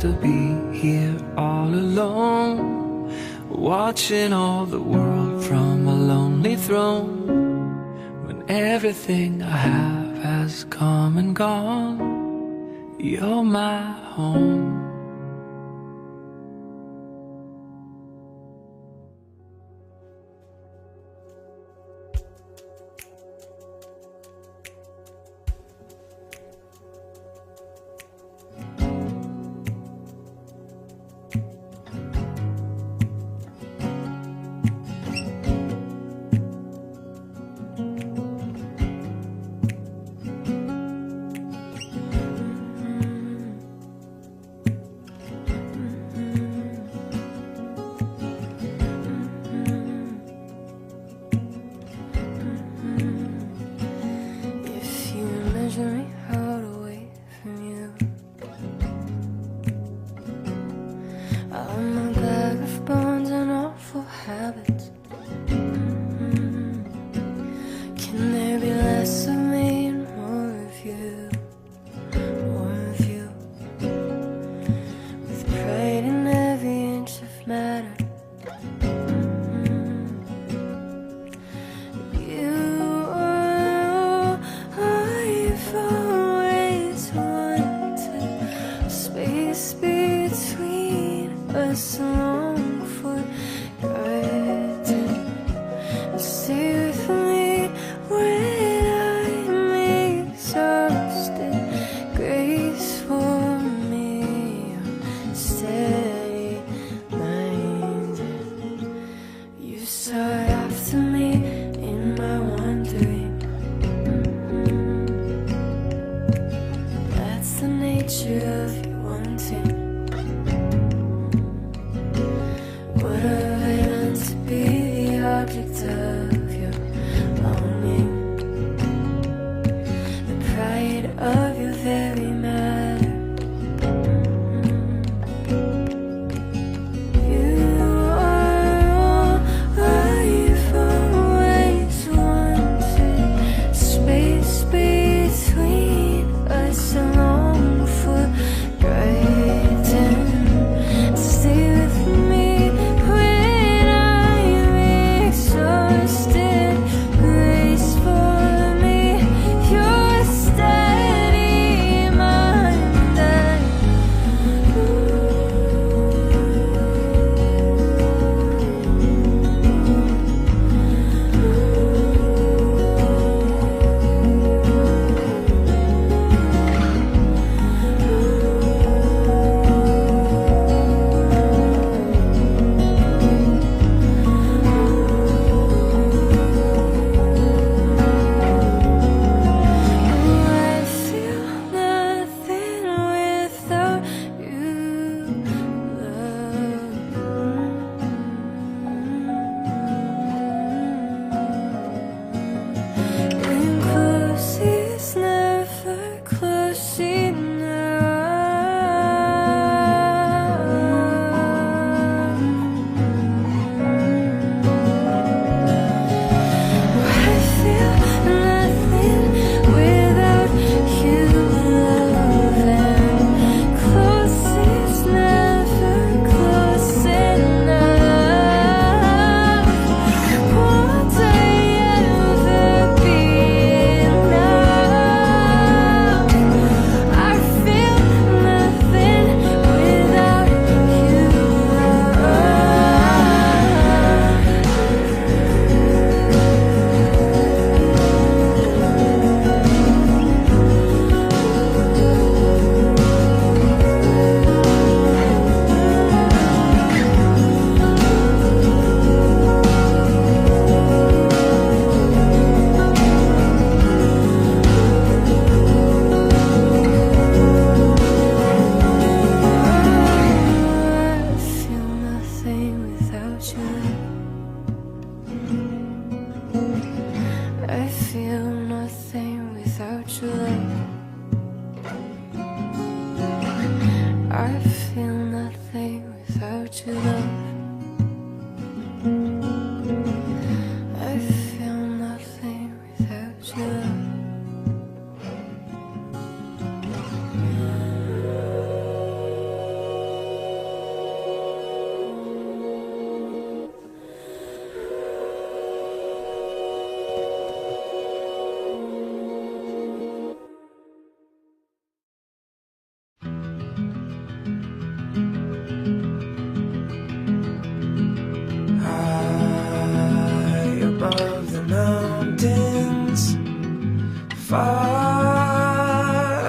to be here all alone, watching all the world from a lonely throne. When everything I have has come and gone, you're my home. Me out away from you, I'm a bag of bones and awful habits. Can there be less of me and more of you? More of you, with pride in every inch of matter. Between us, long for granted. Stay with me when I'm exhausted. Grace for me, steady minded. You sought after me in my wandering. That's the nature of you wanting. What have I done to be the object of your longing? The pride of your very matter. You are all I've always wanted. Space between us, I long for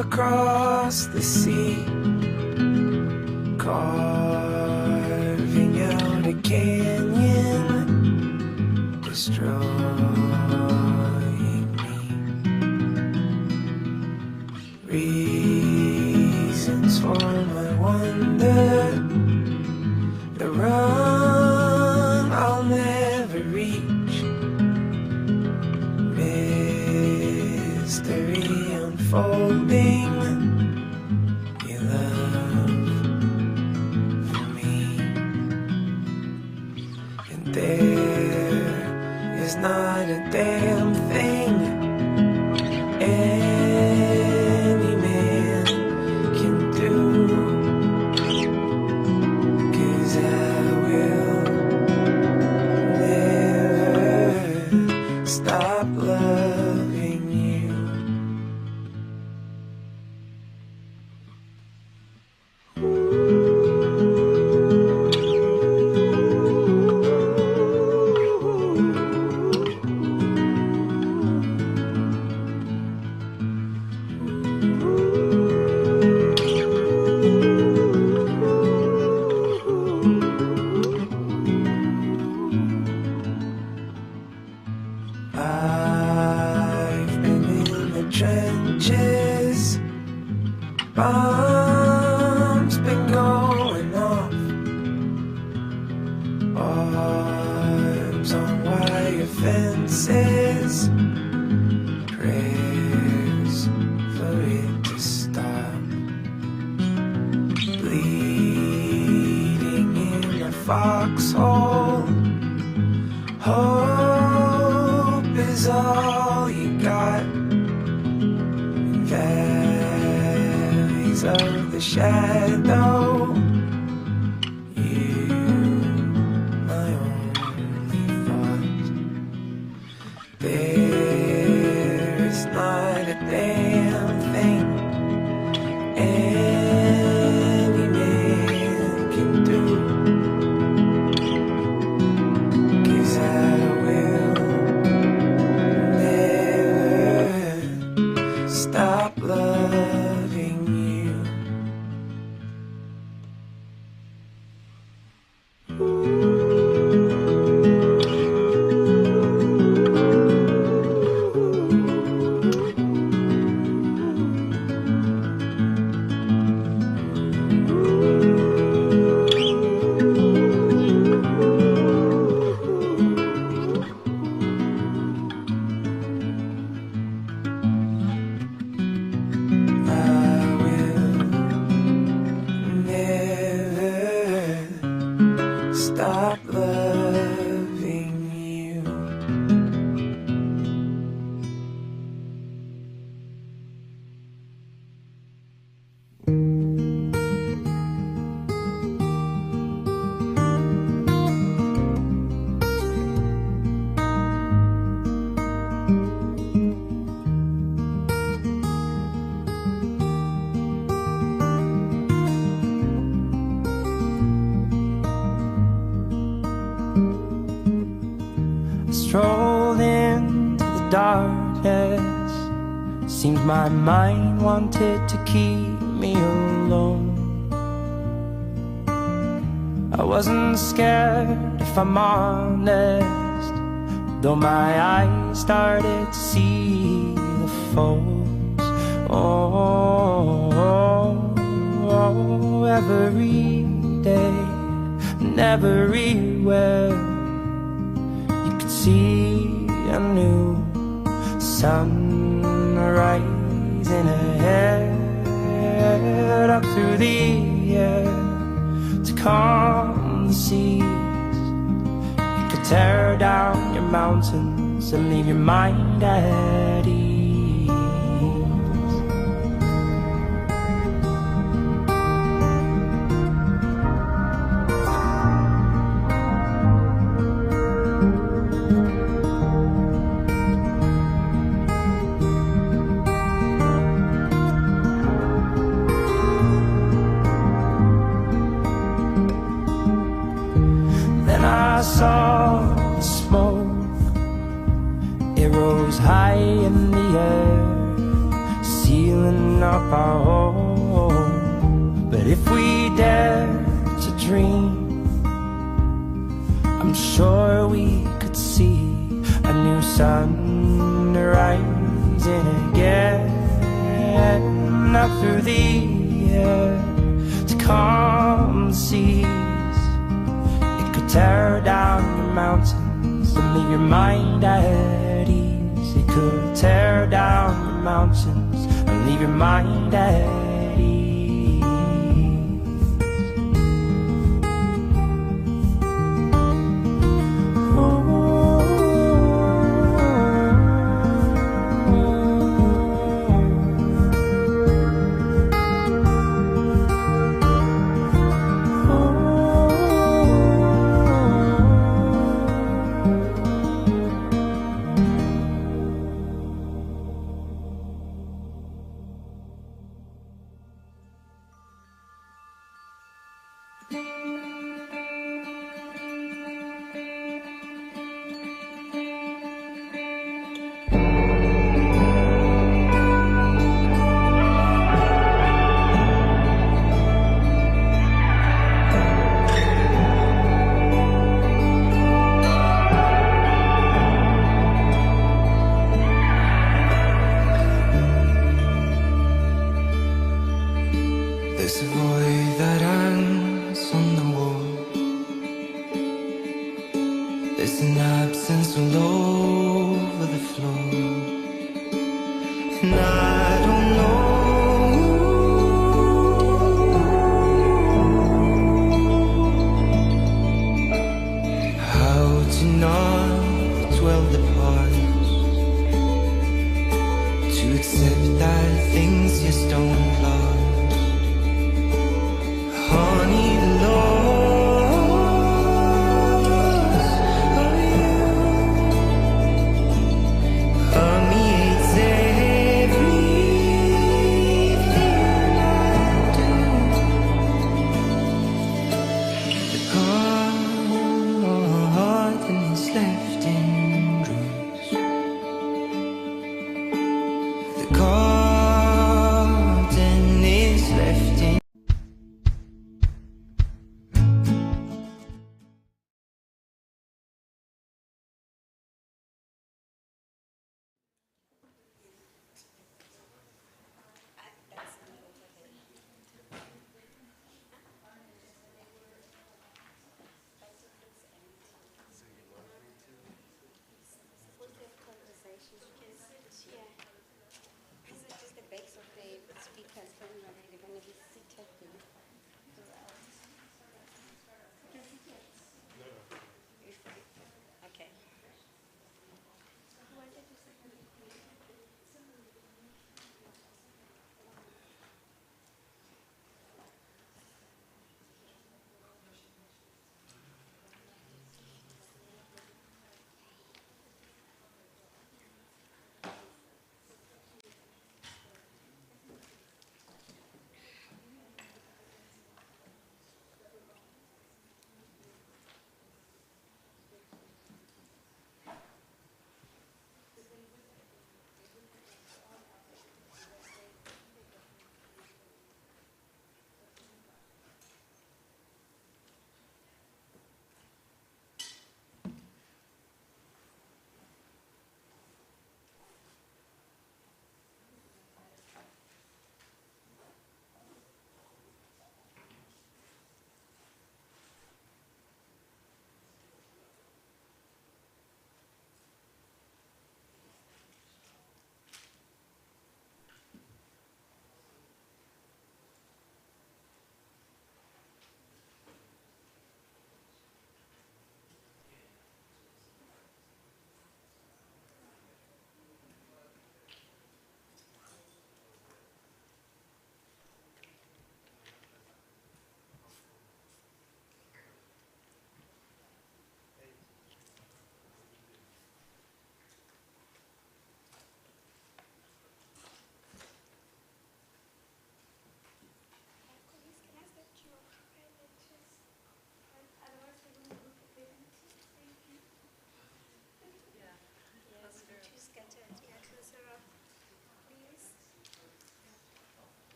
across the sea, carving out a canyon, destroying me. Reasons for my wonder, the run I'll never reach, mystery unfolding, your love for me. And there is not a damn thing any man can do, 'cause I will never stop loving you. I've been in the trenches, bombs been going off, arms on wire fences, prayers for it to stop, bleeding in a foxhole. Hope is all you got. Valleys of the shadow, you, my only thought. There's not a damn thing any man can do, 'cause I will never stop loving you. Stop loving you. Strolled into the darkness. Seems my mind wanted to keep me alone. I wasn't scared, if I'm honest, though my eyes started to see the faults. Oh, every day and everywhere you could see a new sunrise in ahead, up through the air to calm the seas. You could tear down your mountains and leave your mind at ease. I saw the smoke, it rose high in the up our home. But if we dare to dream, I'm sure we could see a new sun rising again. Up through the air to calm the seas. It could tear down the mountains and leave your mind at ease. It could tear down the mountains and leave your mind at ease. There's a void that hangs on the wall. There's an absence all over the floor. And I don't know how to not dwell the past, to accept that things just don't last. Honey, the loss of you permeates everything I do. The garden is left in ruins. The garden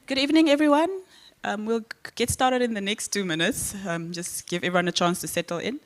Good evening, everyone. We'll get started in the next 2 minutes. Just give everyone a chance to settle in.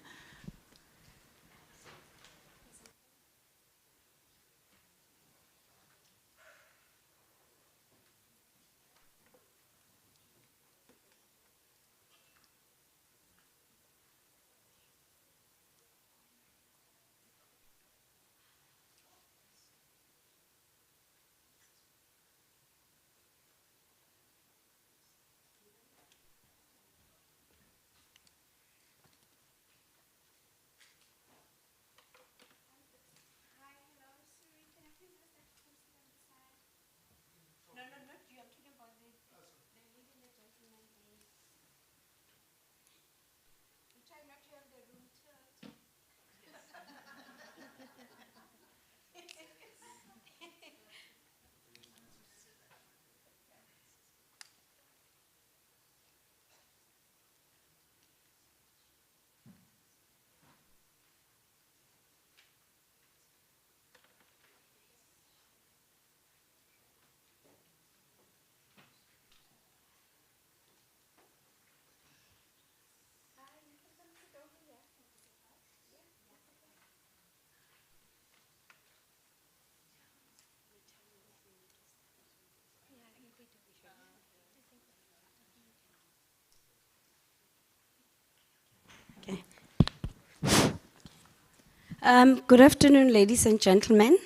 Good afternoon, ladies and gentlemen.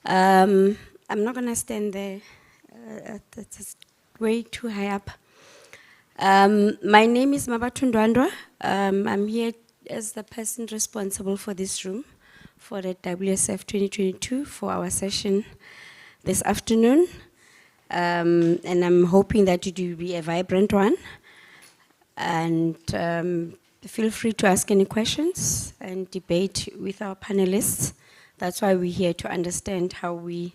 I'm not going to stand there. It's way too high up. My name is Mabatu Ndwandwa. I'm here as the person responsible for this room for the WSF 2022 for our session this afternoon. And I'm hoping that it will be a vibrant one. And feel free to ask any questions and debate with our panelists. That's why we're here, to understand how we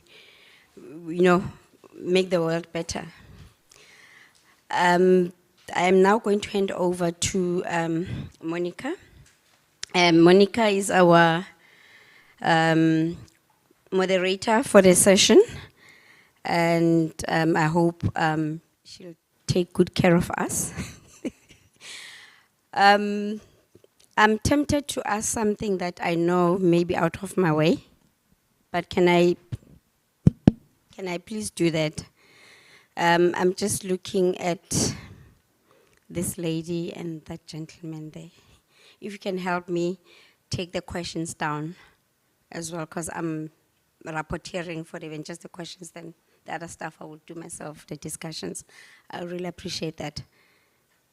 make the world better. I am now going to hand over to Monica. Monica is our moderator for the session, and I hope she'll take good care of us. I'm tempted to ask something that I know may be out of my way, but can I please do that? I'm just looking at this lady and that gentleman there. If you can help me take the questions down as well, because I'm rapporteuring for even just the questions, then the other stuff I will do myself, the discussions. I really appreciate that.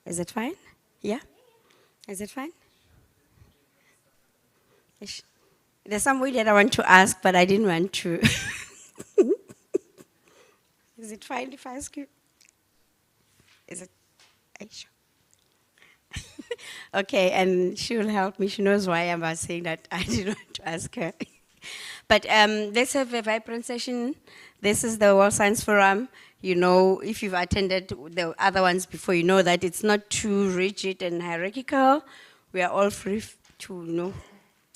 Is it fine? Yeah? Is it fine? There's some way that I want to ask, but I didn't want to. Is it fine if I ask you? Is it? Are you sure? Okay, and she will help me. She knows why I was saying that I didn't want to ask her. But let's have a vibrant session. This is the World Science Forum. You know, if you've attended the other ones before, you know that it's not too rigid and hierarchical. We are all free to,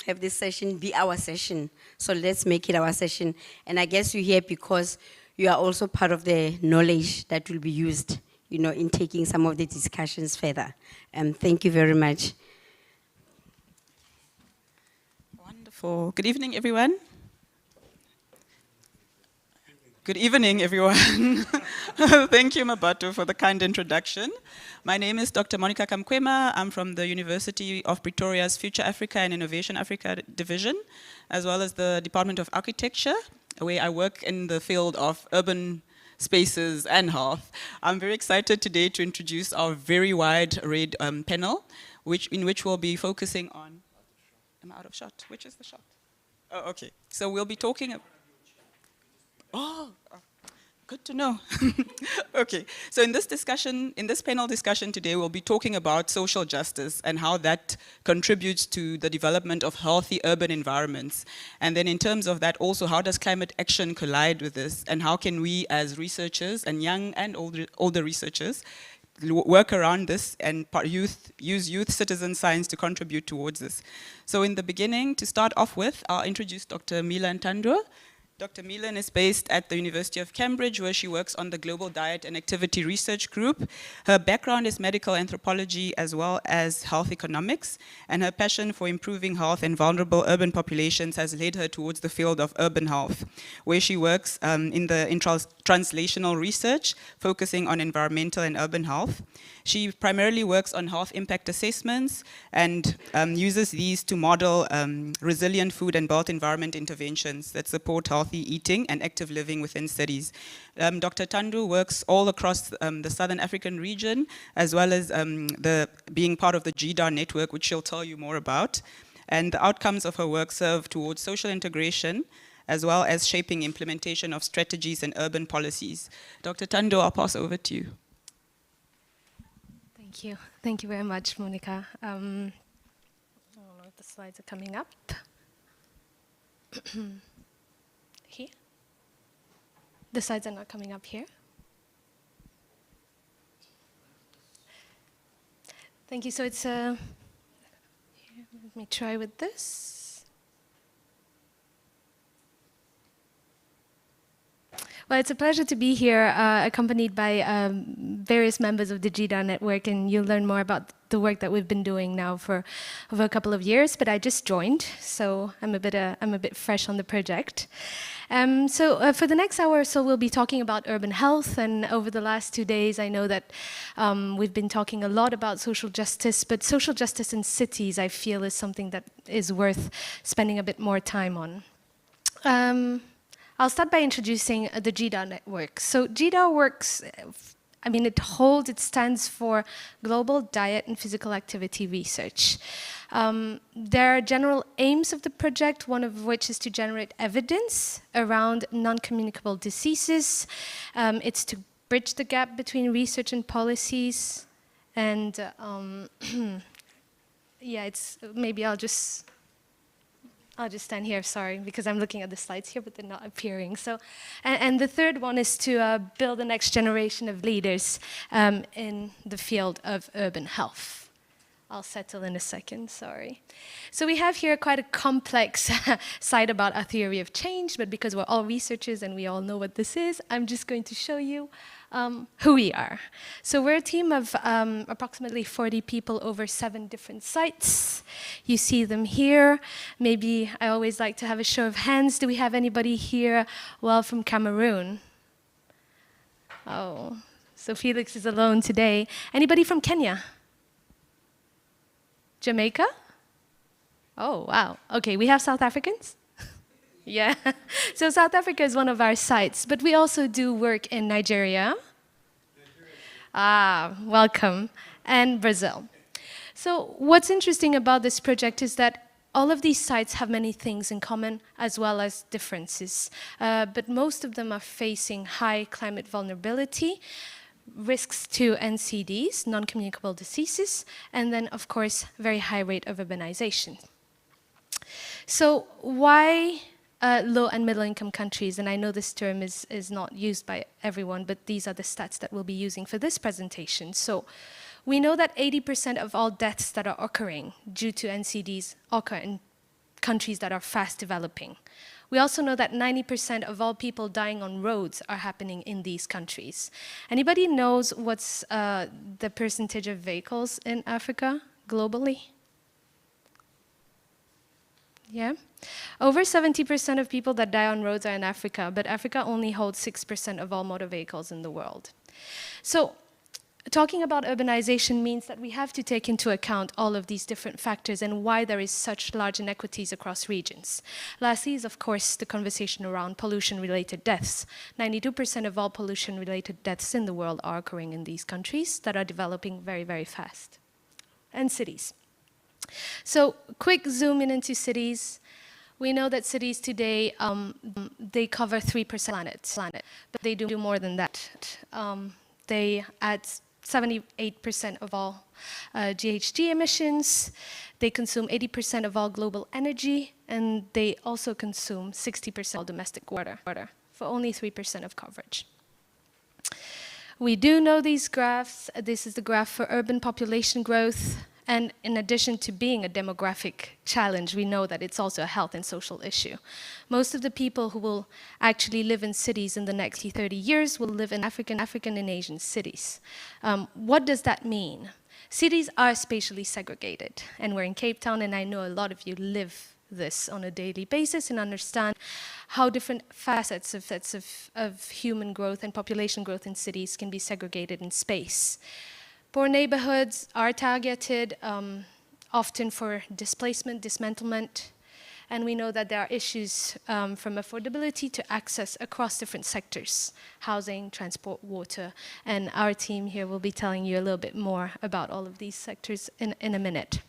have this session be our session. So let's make it our session. And I guess you're here because you are also part of the knowledge that will be used, in taking some of the discussions further. Thank you very much. Wonderful. Good evening, everyone. Good evening, everyone. Thank you, Mabatu, for the kind introduction. My name is Dr. Monica Kamkwema. I'm from the University of Pretoria's Future Africa and Innovation Africa division, as well as the Department of Architecture, where I work in the field of urban spaces and health. I'm very excited today to introduce our very wide-arrayed panel, in which we'll be focusing on... Am I out of shot? Which is the shot? Oh, okay. So we'll be talking... Oh, good to know. Okay, so in this panel discussion today, we'll be talking about social justice and how that contributes to the development of healthy urban environments. And then in terms of that also, how does climate action collide with this? And how can we as researchers and young and older researchers work around this and use youth citizen science to contribute towards this? So in the beginning, to start off with, I'll introduce Dr. Mila Ntandwa. Dr. Milan is based at the University of Cambridge, where she works on the Global Diet and Activity Research Group. Her background is medical anthropology as well as health economics, and her passion for improving health in vulnerable urban populations has led her towards the field of urban health, where she works in translational research, focusing on environmental and urban health. She primarily works on health impact assessments and uses these to model resilient food and built environment interventions that support healthy eating and active living within cities. Dr. Tandu works all across the Southern African region, as well as being part of the GDAR network, which she'll tell you more about. And the outcomes of her work serve towards social integration, as well as shaping implementation of strategies and urban policies. Dr. Tandu, I'll pass over to you. Thank you. Thank you very much, Monica. I don't know if the slides are coming up. Here? The slides are not coming up here. Thank you. So it's here, let me try with this. Well, it's a pleasure to be here, accompanied by various members of the GDAR network, and you'll learn more about the work that we've been doing now for over a couple of years. But I just joined, so I'm a bit fresh on the project. For the next hour or so, we'll be talking about urban health. And over the last 2 days, I know that we've been talking a lot about social justice, but social justice in cities, I feel, is something that is worth spending a bit more time on. I'll start by introducing the GDAR network. So GDAR works, it stands for Global Diet and Physical Activity Research. There are general aims of the project, one of which is to generate evidence around non-communicable diseases. It's to bridge the gap between research and policies. And maybe I'll just stand here, sorry, because I'm looking at the slides here, but they're not appearing. So, and the third one is to build the next generation of leaders in the field of urban health. I'll settle in a second, sorry. So we have here quite a complex slide about our theory of change, but because we're all researchers and we all know what this is, I'm just going to show you who we are. So we're a team of approximately 40 people over 7 different sites. You see them here. Maybe I always like to have a show of hands. Do we have anybody here, from Cameroon? Oh, so Felix is alone today. Anybody from Kenya? Jamaica? Oh, wow. Okay, we have South Africans? Yeah. So South Africa is one of our sites, but we also do work in Nigeria. Ah, welcome. And Brazil. So what's interesting about this project is that all of these sites have many things in common as well as differences, but most of them are facing high climate vulnerability, risks to NCDs, non-communicable diseases, and then, of course, very high rate of urbanization. So why low and middle income countries? And I know this term is not used by everyone, but these are the stats that we'll be using for this presentation. So we know that 80% of all deaths that are occurring due to NCDs occur in countries that are fast developing. We also know that 90% of all people dying on roads are happening in these countries. Anybody knows what's the percentage of vehicles in Africa globally? Yeah? Over 70% of people that die on roads are in Africa, but Africa only holds 6% of all motor vehicles in the world. So, talking about urbanization means that we have to take into account all of these different factors and why there is such large inequities across regions. Lastly is, of course, the conversation around pollution-related deaths. 92% of all pollution-related deaths in the world are occurring in these countries that are developing very, very fast. And cities. So, quick zoom in into cities. We know that cities today, they cover 3% planet, but they do more than that. They add 78% of all GHG emissions. They consume 80% of all global energy, and they also consume 60% of all domestic water for only 3% of coverage. We do know these graphs. This is the graph for urban population growth And in addition to being a demographic challenge, we know that it's also a health and social issue. Most of the people who will actually live in cities in the next 30 years will live in African and Asian cities. What does that mean? Cities are spatially segregated, and we're in Cape Town, and I know a lot of you live this on a daily basis and understand how different facets of human growth and population growth in cities can be segregated in space. Poor neighborhoods are targeted often for displacement, dismantlement, and we know that there are issues from affordability to access across different sectors: housing, transport, water, and our team here will be telling you a little bit more about all of these sectors in a minute.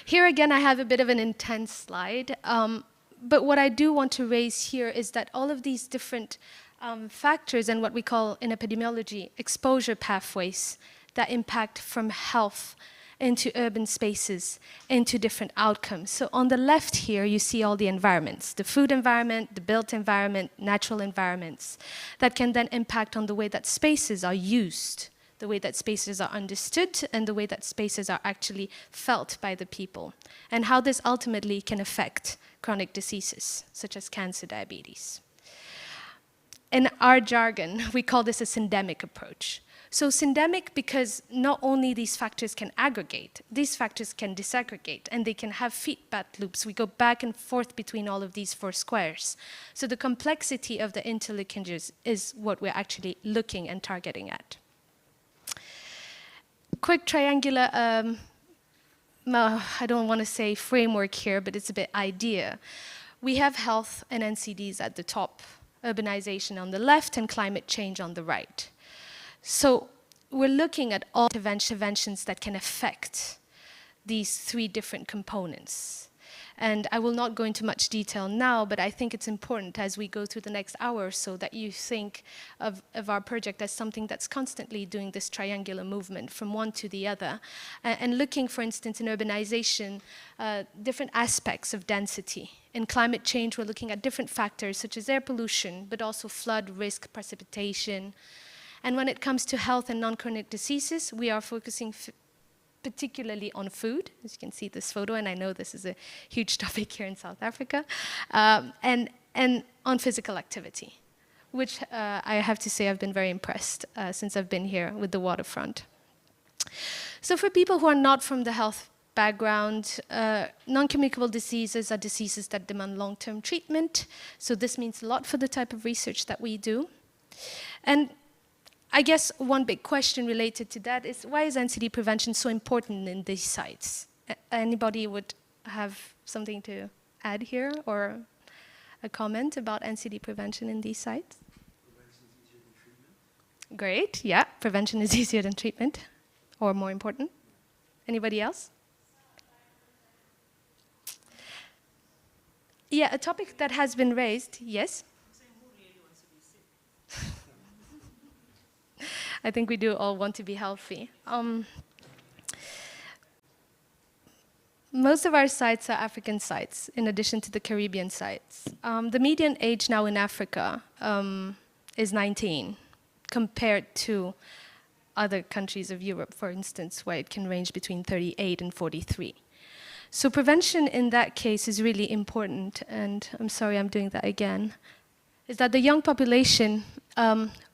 Here again, I have a bit of an intense slide, but what I do want to raise here is that all of these different factors and what we call in epidemiology exposure pathways that impact from health into urban spaces, into different outcomes. So on the left here, you see all the environments: the food environment, the built environment, natural environments, that can then impact on the way that spaces are used, the way that spaces are understood, and the way that spaces are actually felt by the people, and how this ultimately can affect chronic diseases, such as cancer, diabetes. In our jargon, we call this a syndemic approach. So syndemic because not only these factors can aggregate, these factors can disaggregate, and they can have feedback loops. We go back and forth between all of these four squares. So the complexity of the interlinkages is what we're actually looking and targeting at. Quick triangular, I don't want to say framework here, but it's a bit idea. We have health and NCDs at the top, urbanization on the left, and climate change on the right. So we're looking at all interventions that can affect these three different components. And I will not go into much detail now, but I think it's important as we go through the next hour or so that you think of our project as something that's constantly doing this triangular movement from one to the other, and looking, for instance, in urbanization, different aspects of density. In climate change, we're looking at different factors such as air pollution, but also flood risk, precipitation. And when it comes to health and non-chronic diseases, we are focusing particularly on food, as you can see this photo, and I know this is a huge topic here in South Africa, and on physical activity, which I have to say I've been very impressed since I've been here with the waterfront. So for people who are not from the health background, non-communicable diseases are diseases that demand long-term treatment, so this means a lot for the type of research that we do. And I guess one big question related to that is, why is NCD prevention so important in these sites? Anybody would have something to add here, or a comment about NCD prevention in these sites? Prevention is easier than treatment. Great, yeah, prevention is easier than treatment, or more important. Anybody else? Yeah, a topic that has been raised, yes? I think we do all want to be healthy. Most of our sites are African sites, in addition to the Caribbean sites. The median age now in Africa is 19, compared to other countries of Europe, for instance, where it can range between 38 and 43. So prevention in that case is really important, and I'm sorry I'm doing that again, is that the young population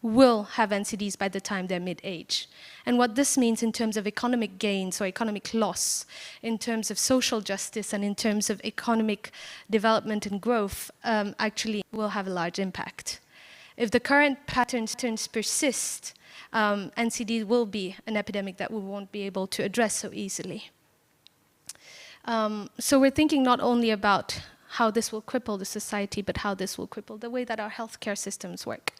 will have NCDs by the time they're mid-age. And what this means in terms of economic gains or economic loss, in terms of social justice and in terms of economic development and growth, actually will have a large impact. If the current patterns persist, NCD will be an epidemic that we won't be able to address so easily. So we're thinking not only about how this will cripple the society, but how this will cripple the way that our healthcare systems work.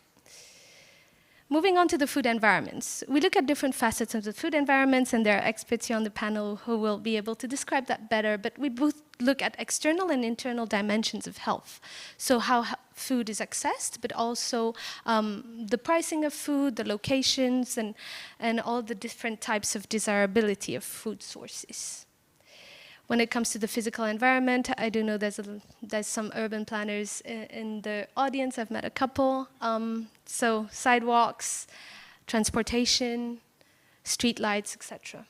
Moving on to the food environments. We look at different facets of the food environments, and there are experts here on the panel who will be able to describe that better, but we both look at external and internal dimensions of health. So how food is accessed, but also the pricing of food, the locations, and all the different types of desirability of food sources. When it comes to the physical environment, I do know there's some urban planners in the audience. I've met a couple. So sidewalks, transportation, street lights, etc.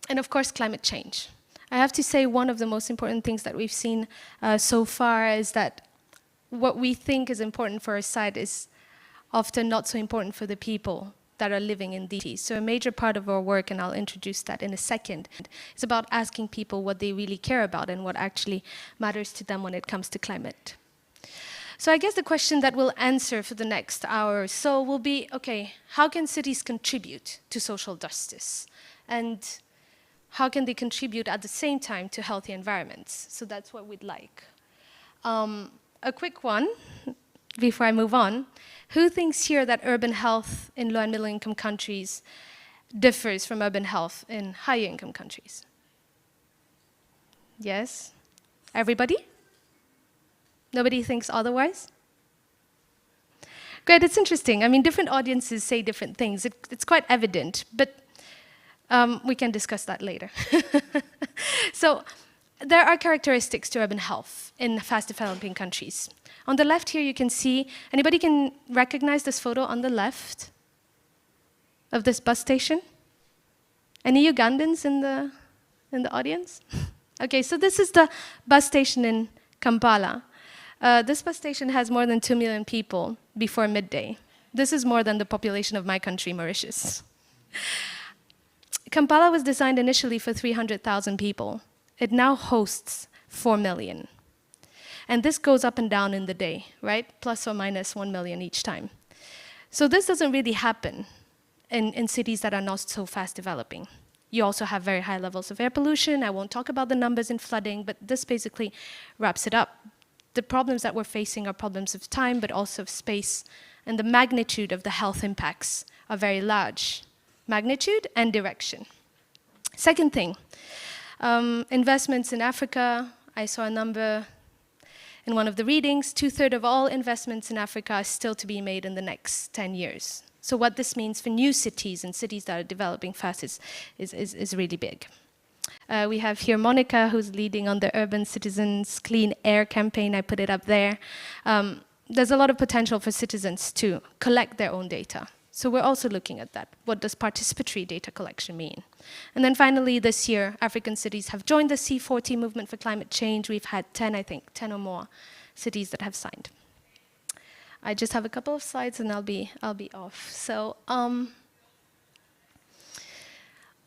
And of course, climate change. I have to say one of the most important things that we've seen so far is that what we think is important for a site is often not so important for the people that are living in these cities. So a major part of our work, and I'll introduce that in a second, is about asking people what they really care about and what actually matters to them when it comes to climate. So I guess the question that we'll answer for the next hour or so will be, okay, how can cities contribute to social justice? And how can they contribute at the same time to healthy environments? So that's what we'd like. A quick one, before I move on. Who thinks here that urban health in low and middle income countries differs from urban health in higher income countries? Yes? Everybody? Nobody thinks otherwise? Great, it's interesting. I mean, different audiences say different things. It's quite evident, but we can discuss that later. So there are characteristics to urban health in fast developing countries. On the left here, you can see, anybody can recognize this photo on the left of this bus station? Any Ugandans in the audience? Okay, so this is the bus station in Kampala. This bus station has more than 2 million people before midday. This is more than the population of my country, Mauritius. Kampala was designed initially for 300,000 people. It now hosts 4 million. And this goes up and down in the day, right? Plus or minus 1 million each time. So this doesn't really happen in cities that are not so fast developing. You also have very high levels of air pollution. I won't talk about the numbers in flooding, but this basically wraps it up. The problems that we're facing are problems of time, but also of space. And the magnitude of the health impacts are very large. Magnitude and direction. Second thing, investments in Africa. I saw a number in one of the readings. 2/3 of all investments in Africa are still to be made in the next 10 years. So what this means for new cities and cities that are developing fast is really big. We have here Monica, who's leading on the Urban Citizens Clean Air campaign. I put it up there. There's a lot of potential for citizens to collect their own data. So we're also looking at that. What does participatory data collection mean? And then finally, this year, African cities have joined the C40 movement for climate change. We've had 10, I think, 10 or more cities that have signed. I just have a couple of slides and I'll be off. So,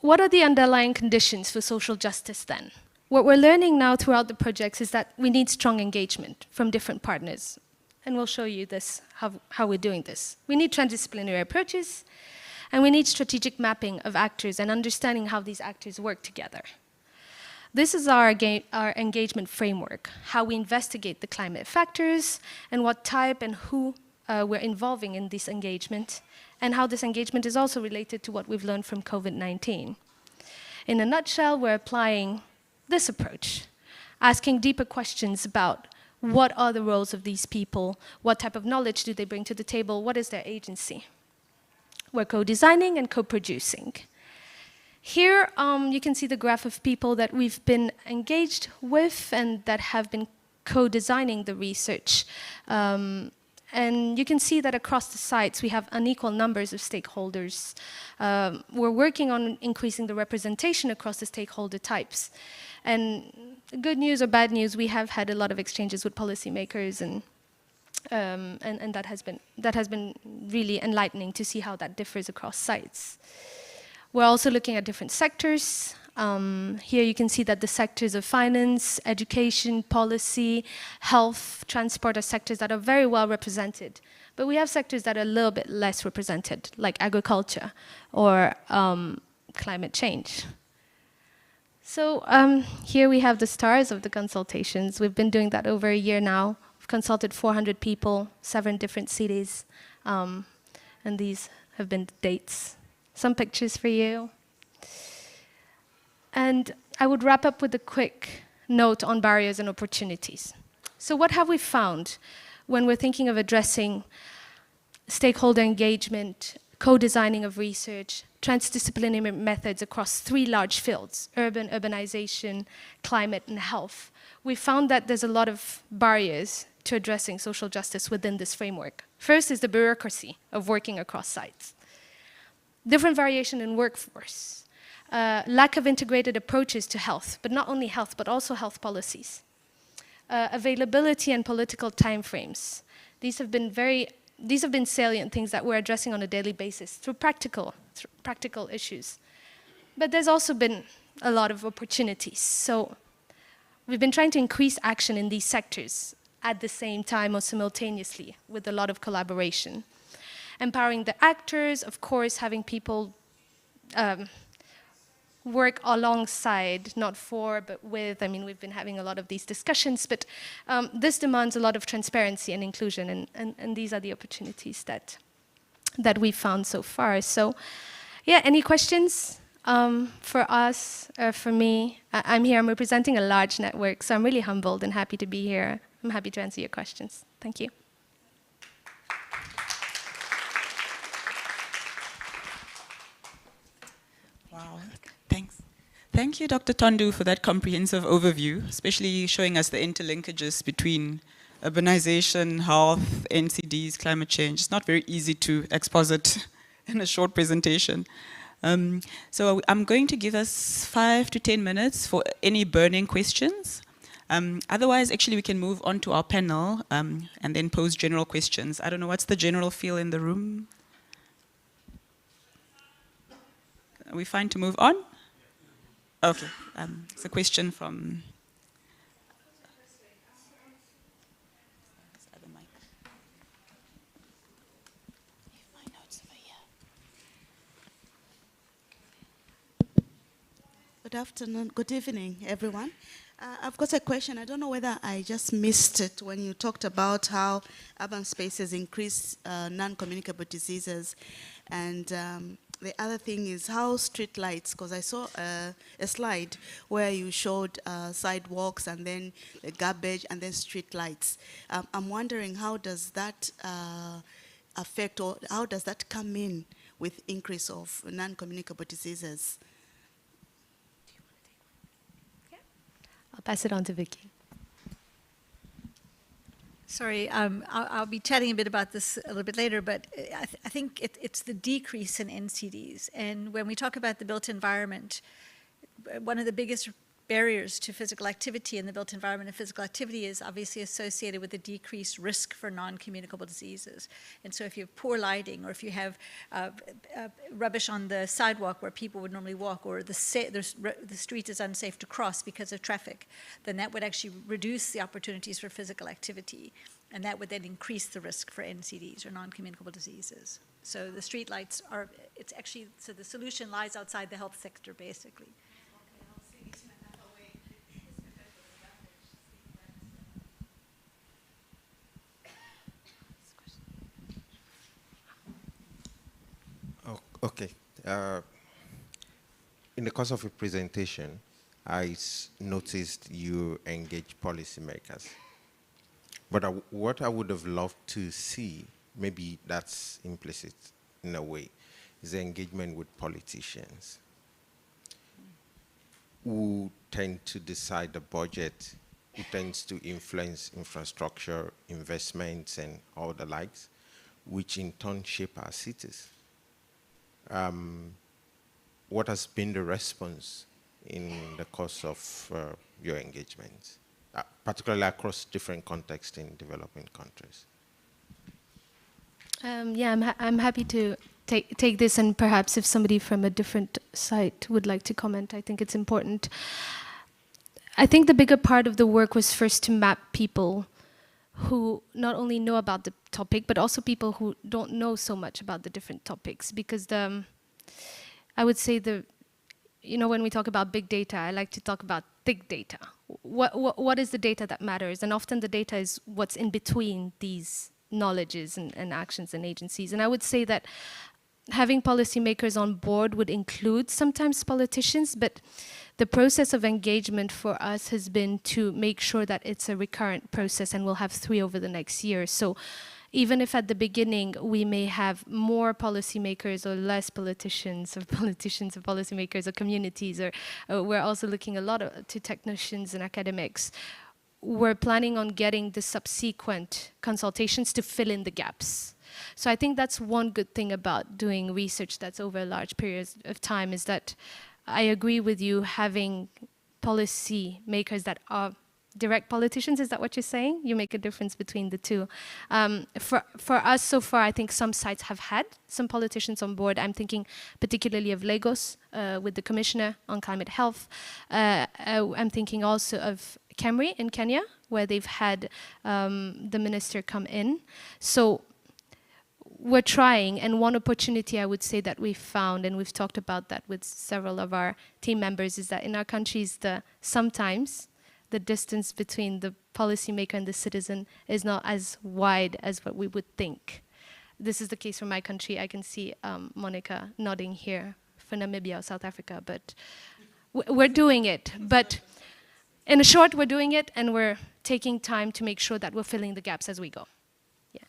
what are the underlying conditions for social justice then? What we're learning now throughout the projects is that we need strong engagement from different partners. And we'll show you this, how we're doing this. We need transdisciplinary approaches, and we need strategic mapping of actors and understanding how these actors work together. This is our engagement framework, how we investigate the climate factors and what type and who we're involving in this engagement, and how this engagement is also related to what we've learned from COVID-19. In a nutshell, we're applying this approach, asking deeper questions about what are the roles of these people, what type of knowledge do they bring to the table, what is their agency. We're co-designing and co-producing. Here, you can see the graph of people that we've been engaged with and that have been co-designing the research. And you can see that across the sites, we have unequal numbers of stakeholders. We're working on increasing the representation across the stakeholder types. And good news or bad news, we have had a lot of exchanges with policymakers, and that has been really enlightening to see how that differs across sites. We're also looking at different sectors. Here you can see that the sectors of finance, education, policy, health, transport are sectors that are very well represented. But we have sectors that are a little bit less represented, like agriculture or climate change. So here we have the stars of the consultations. We've been doing that over a year now. We've consulted 400 people, 7 different cities, and these have been the dates. Some pictures for you. And I would wrap up with a quick note on barriers and opportunities. So what have we found when we're thinking of addressing stakeholder engagement, co-designing of research, transdisciplinary methods across 3 large fields, urbanization, climate, and health? We found that there's a lot of barriers to addressing social justice within this framework. First is the bureaucracy of working across sites. Different variation in workforce. lack of integrated approaches to health, but not only health, but also health policies. Availability and political timeframes. These have been salient things that we're addressing on a daily basis through practical issues. But there's also been a lot of opportunities. So we've been trying to increase action in these sectors at the same time or simultaneously with a lot of collaboration. Empowering the actors, of course, having people work alongside, not for, but with. I mean, we've been having a lot of these discussions, but this demands a lot of transparency and inclusion, and these are the opportunities that we've found so far. So, yeah, any questions for us, or for me? I'm here, I'm representing a large network, so I'm really humbled and happy to be here. I'm happy to answer your questions. Thank you. Wow, thanks. Thank you, Dr. Tondu, for that comprehensive overview, especially showing us the interlinkages between urbanization, health, NCDs, climate change. It's not very easy to exposit in a short presentation. So I'm going to give us 5 to 10 minutes for any burning questions. Otherwise, actually, we can move on to our panel and then pose general questions. I don't know, what's the general feel in the room? Are we fine to move on? Okay, it's a question from... Good afternoon, good evening, everyone. I've got a question. I don't know whether I just missed it when you talked about how urban spaces increase non-communicable diseases. And the other thing is how street lights, because I saw a slide where you showed sidewalks and then the garbage and then street lights. I'm wondering, how does that affect, or how does that come in with increase of non-communicable diseases? I'll pass it on to Vicky. Sorry, I'll be chatting a bit about this a little bit later, but I think it's the decrease in NCDs. And when we talk about the built environment, one of the biggest barriers to physical activity in the built environment and physical activity is obviously associated with a decreased risk for non-communicable diseases. And so if you have poor lighting, or if you have rubbish on the sidewalk where people would normally walk, or the street is unsafe to cross because of traffic, then that would actually reduce the opportunities for physical activity. And that would then increase the risk for NCDs, or non-communicable diseases. So the street lights are, it's actually, so the solution lies outside the health sector, basically. Okay. In the course of your presentation, I noticed you engage policymakers. But what I would have loved to see, maybe that's implicit in a way, is the engagement with politicians who tend to decide the budget, who tends to influence infrastructure, investments, and all the likes, which in turn shape our cities. What has been the response in the course of your engagement, particularly across different contexts in developing countries? Yeah, I'm happy to take this, and perhaps if somebody from a different site would like to comment, I think it's important. I think the bigger part of the work was first to map people who not only know about the topic, but also people who don't know so much about the different topics. Because I would say when we talk about big data, I like to talk about thick data. What is the data that matters? And often the data is what's in between these knowledges and actions and agencies. And I would say that having policymakers on board would include sometimes politicians, but the process of engagement for us has been to make sure that it's a recurrent process, and we'll have 3 over the next year. So even if at the beginning we may have more policymakers or less politicians or policymakers or communities, or we're also looking a lot to technicians and academics, we're planning on getting the subsequent consultations to fill in the gaps. So I think that's one good thing about doing research that's over a large period of time, is that I agree with you having policy makers that are direct politicians. Is that what you're saying? You make a difference between the two. For us so far, I think some sites have had some politicians on board. I'm thinking particularly of Lagos with the Commissioner on Climate Health. I'm thinking also of Kemri in Kenya, where they've had the minister come in. So we're trying, and one opportunity I would say that we've found, and we've talked about that with several of our team members, is that in our countries, sometimes the distance between the policymaker and the citizen is not as wide as what we would think. This is the case for my country. I can see Monica nodding here for Namibia or South Africa, but we're doing it. But in short, we're doing it, and we're taking time to make sure that we're filling the gaps as we go. Yeah.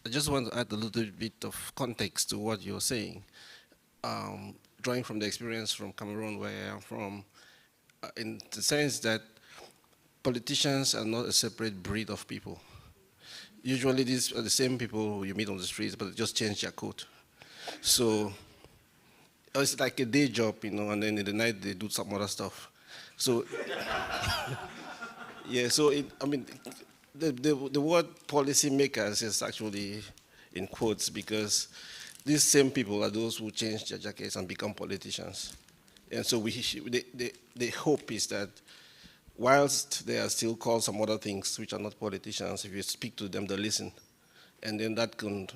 I just want to add a little bit of context to what you're saying. Drawing from the experience from Cameroon, where I'm from, in the sense that politicians are not a separate breed of people. Usually these are the same people who you meet on the streets, but they just change their coat. So it's like a day job, and then in the night they do some other stuff. So, yeah, so the word policy makers is actually in quotes, because these same people are those who change their jackets and become politicians. And so the hope is that whilst they are still called some other things which are not politicians, if you speak to them, they listen. And then that can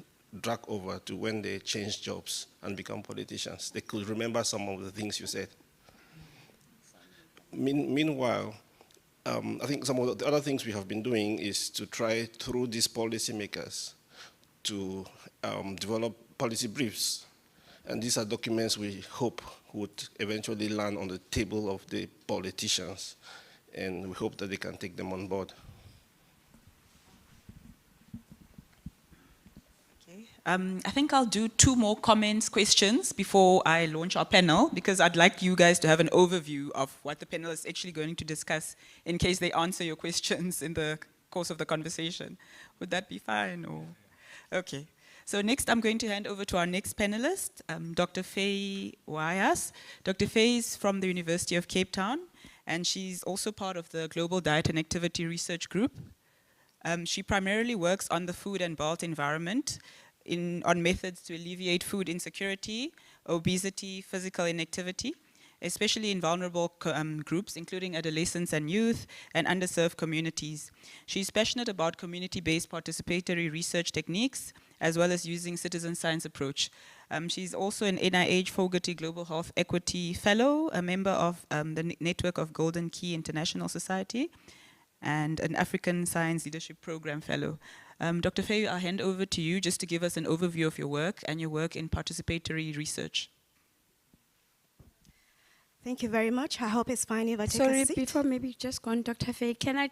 drag over to when they change jobs and become politicians. They could remember some of the things you said. Meanwhile, I think some of the other things we have been doing is to try through these policymakers to develop policy briefs. And these are documents we hope would eventually land on the table of the politicians. And we hope that they can take them on board. Okay. I think I'll do 2 more questions before I launch our panel, because I'd like you guys to have an overview of what the panel is actually going to discuss in case they answer your questions in the course of the conversation. Would that be fine? Or? Okay. So next, I'm going to hand over to our next panelist, Dr. Faye Wyas. Dr. Faye is from the University of Cape Town, and she's also part of the Global Diet and Activity Research Group. She primarily works on the food and built environment, on methods to alleviate food insecurity, obesity, physical inactivity, especially in vulnerable groups, including adolescents and youth and underserved communities. She's passionate about community-based participatory research techniques, as well as using citizen science approach. She's also an NIH Fogarty Global Health Equity Fellow, a member of the network of Golden Key International Society, and an African Science Leadership Program Fellow. Dr. Faye, I'll hand over to you just to give us an overview of your work and your work in participatory research. Thank you very much. I hope it's fine if I take a seat. Sorry, before maybe just go on, Dr. Faye, can I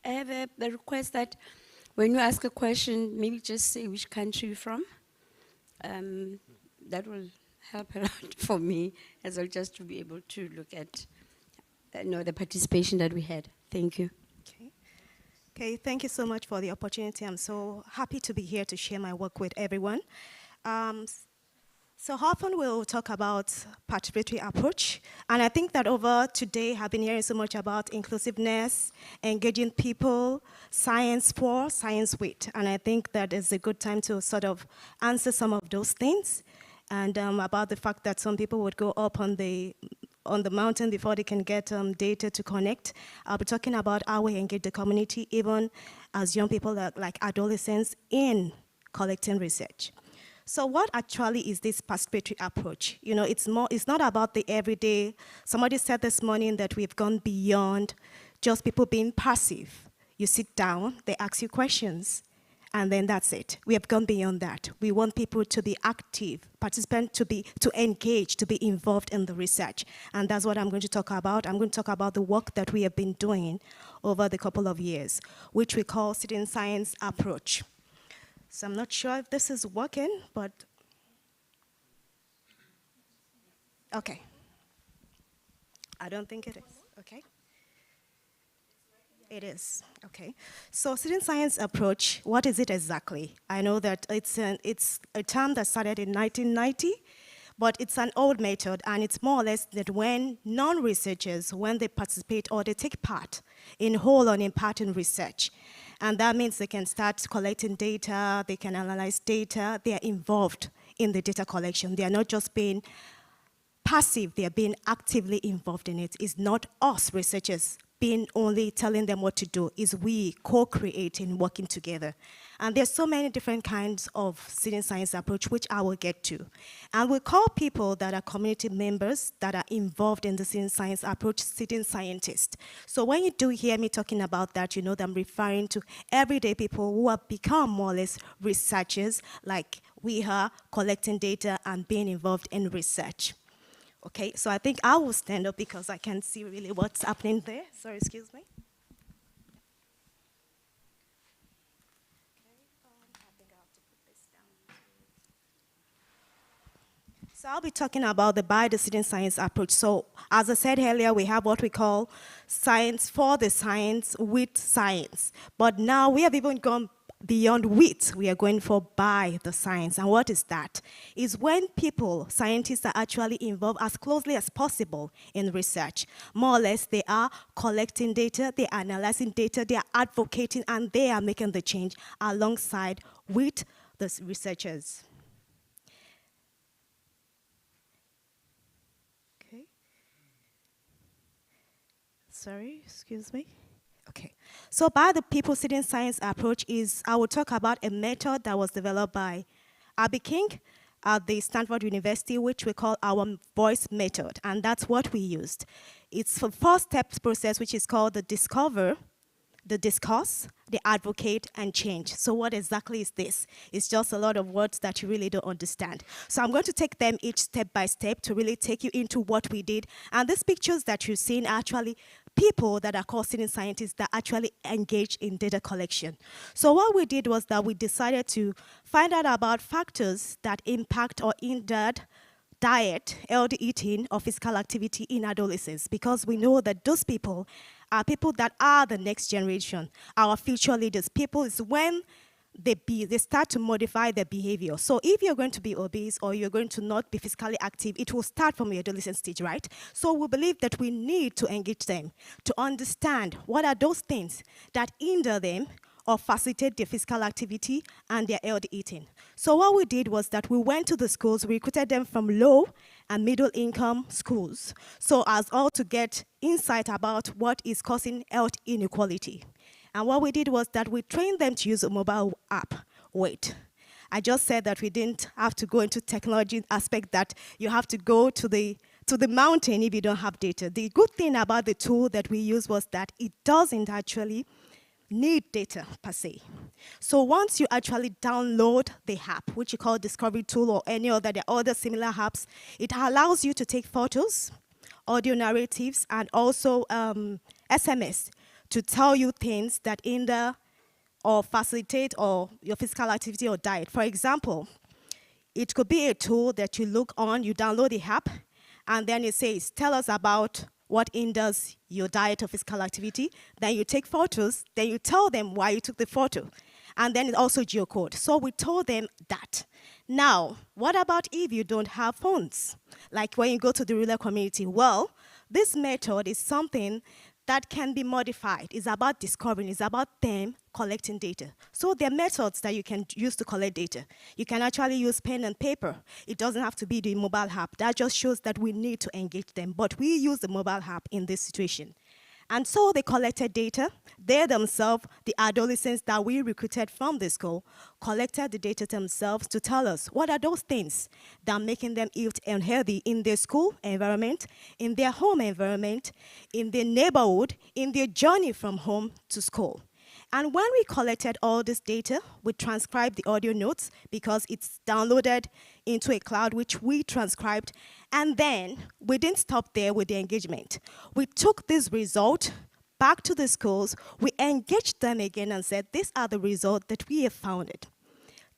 have a request that when you ask a question, maybe just say which country you're from? That will help a lot for me as well, just to be able to look at the participation that we had. Thank you. Okay, thank you so much for the opportunity. I'm so happy to be here to share my work with everyone. So often we'll talk about participatory approach, and I think that over today I've been hearing so much about inclusiveness, engaging people, science for, science with, and I think that is a good time to sort of answer some of those things, and about the fact that some people would go up on the mountain before they can get data to connect. I'll be talking about how we engage the community, even as young people like adolescents, in collecting research. So what actually is this participatory approach? It's not about the everyday. Somebody said this morning that we've gone beyond just people being passive. You sit down, they ask you questions, and then that's it. We have gone beyond that. We want people to be active, participants to engage, to be involved in the research. And that's what I'm going to talk about. I'm going to talk about the work that we have been doing over the couple of years, which we call citizen science approach. So I'm not sure if this is working, but okay. I don't think it is, okay? It is, okay. So citizen science approach, what is it exactly? I know that it's a term that started in 1990, But it's an old method, and it's more or less that when non-researchers, when they participate or they take part in whole or in part in research, and that means they can start collecting data, they can analyze data, they are involved in the data collection. They are not just being passive, they are being actively involved in it. It's not us researchers being only telling them what to do, is we co-creating, working together. And there's so many different kinds of citizen science approach, which I will get to. And we call people that are community members that are involved in the citizen science approach citizen scientists. So when you do hear me talking about that, you know that I'm referring to everyday people who have become more or less researchers, like we are, collecting data and being involved in research. Okay, so I think I will stand up because I can see really what's happening there. Sorry, excuse me. So I'll be talking about the biodecedent science approach. So as I said earlier, we have what we call science for the science with science. But now we have even gone beyond with, we are going for by the science. And what is that? Is when people, scientists are actually involved as closely as possible in research. More or less, they are collecting data, they are analyzing data, they are advocating, and they are making the change alongside with the researchers. Okay. Sorry, excuse me. Okay, so by the people citizen science approach is, I will talk about a method that was developed by Abby King at the Stanford University, which we call our voice method, and that's what we used. It's a four-step process, which is called the discover, the discuss, the advocate, and change. So what exactly is this? It's just a lot of words that you really don't understand. So I'm going to take them each step by step to really take you into what we did. And these pictures that you're seeing are actually people that are called citizen scientists that actually engage in data collection. So what we did was that we decided to find out about factors that impact or hinder diet, healthy eating, or physical activity in adolescents, because we know that those people are people that are the next generation, our future leaders. People is when they start to modify their behavior. So if you're going to be obese or you're going to not be physically active, it will start from your adolescent stage, right? So we believe that we need to engage them to understand what are those things that hinder them or facilitate their physical activity and their healthy eating. So what we did was that we went to the schools, we recruited them from low and middle income schools, so as all to get insight about what is causing health inequality. And what we did was that we trained them to use a mobile app. Wait, I just said that we didn't have to go into technology aspect, that you have to go to the mountain if you don't have data. The good thing about the tool that we used was that it doesn't actually need data per se. So once you actually download the app, which you call Discovery Tool or any other, there are other similar apps, it allows you to take photos, audio narratives, and also SMS to tell you things that hinder or facilitate or your physical activity or diet. For example, it could be a tool that you look on, you download the app, and then it says, tell us about what hinders your diet or physical activity. Then you take photos, then you tell them why you took the photo. And then it's also geocode. So we told them that. Now, what about if you don't have phones? Like when you go to the rural community? Well, this method is something that can be modified. It's about discovering, it's about them collecting data. So there are methods that you can use to collect data. You can actually use pen and paper. It doesn't have to be the mobile app. That just shows that we need to engage them. But we use the mobile app in this situation. And so they collected data. They themselves, the adolescents that we recruited from the school, collected the data themselves to tell us what are those things that are making them ill and healthy in their school environment, in their home environment, in their neighborhood, in their journey from home to school. And when we collected all this data, we transcribed the audio notes because it's downloaded into a cloud, which we transcribed. And then we didn't stop there with the engagement. We took this result back to the schools. We engaged them again and said, these are the results that we have found.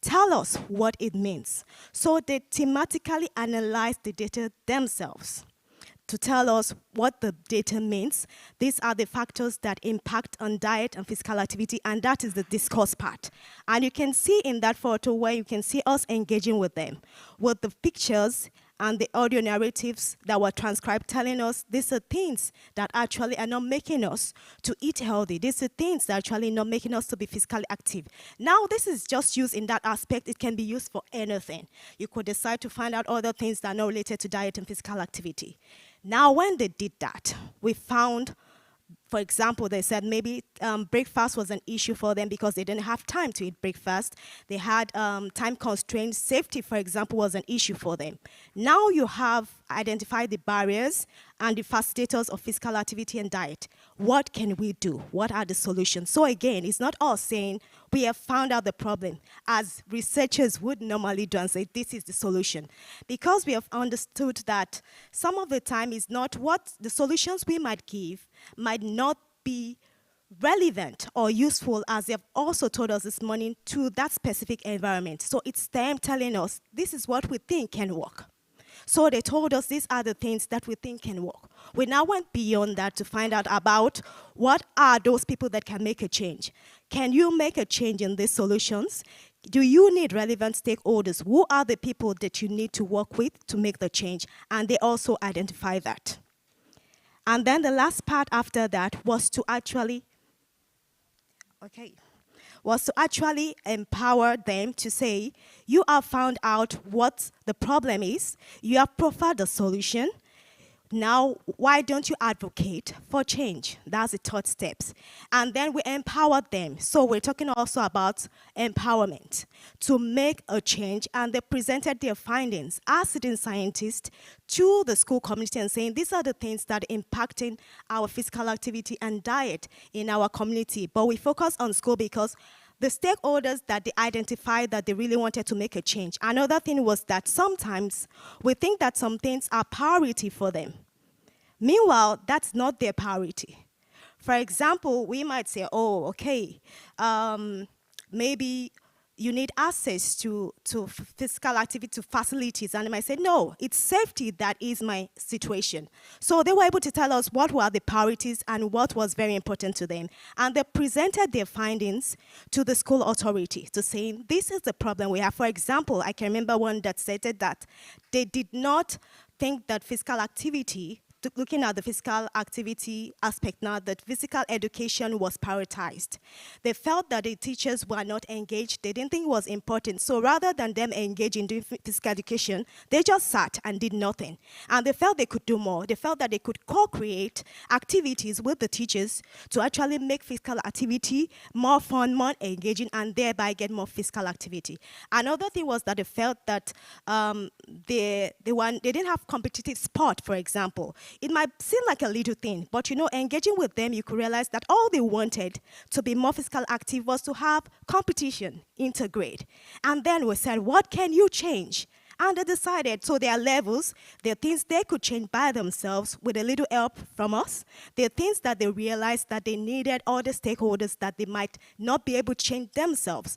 Tell us what it means. So they thematically analyzed the data themselves to tell us what the data means. These are the factors that impact on diet and physical activity, and that is the discourse part. And you can see in that photo where you can see us engaging with them, with the pictures and the audio narratives that were transcribed telling us these are things that actually are not making us to eat healthy. These are things that are actually not making us to be physically active. Now, this is just used in that aspect. It can be used for anything. You could decide to find out other things that are not related to diet and physical activity. Now, when they did that, we found, for example, they said maybe breakfast was an issue for them because they didn't have time to eat breakfast. They had time constraints. Safety, for example, was an issue for them. Now you have identified the barriers and the facilitators of physical activity and diet. What can we do? What are the solutions? So again, it's not us saying we have found out the problem, as researchers would normally do and say this is the solution. Because we have understood that some of the time is not what the solutions we might give might not be relevant or useful, as they have also told us this morning, to that specific environment. So it's them telling us this is what we think can work. So they told us these are the things that we think can work. We now went beyond that to find out about what are those people that can make a change. Can you make a change in these solutions? Do you need relevant stakeholders? Who are the people that you need to work with to make the change? And they also identify that. And then the last part after that was to actually empower them to say, you have found out what the problem is, you have profiled the solution, now why don't you advocate for change? That's the third steps. And then we empower them. So we're talking also about empowerment to make a change, and they presented their findings as sitting scientists to the school community and saying these are the things that are impacting our physical activity and diet in our community. But we focus on school because the stakeholders that they identified that they really wanted to make a change. Another thing was that sometimes we think that some things are priority for them. Meanwhile, that's not their priority. For example, we might say, oh, okay, maybe you need access to physical activity facilities. And they might say, no, it's safety that is my situation. So they were able to tell us what were the priorities and what was very important to them. And they presented their findings to the school authority to say, this is the problem we have. For example, I can remember one that stated that they did not think that physical activity, looking at the physical activity aspect now, that physical education was prioritized. They felt that the teachers were not engaged. They didn't think it was important. So rather than them engage in doing physical education, they just sat and did nothing. And they felt they could do more. They felt that they could co-create activities with the teachers to actually make physical activity more fun, more engaging, and thereby get more physical activity. Another thing was that they felt that they didn't have competitive sport, for example. It might seem like a little thing, but you know, engaging with them, you could realize that all they wanted to be more physical active was to have competition integrate. And then we said, what can you change? And they decided, so there are levels, there are things they could change by themselves with a little help from us. There are things that they realized that they needed other stakeholders that they might not be able to change themselves.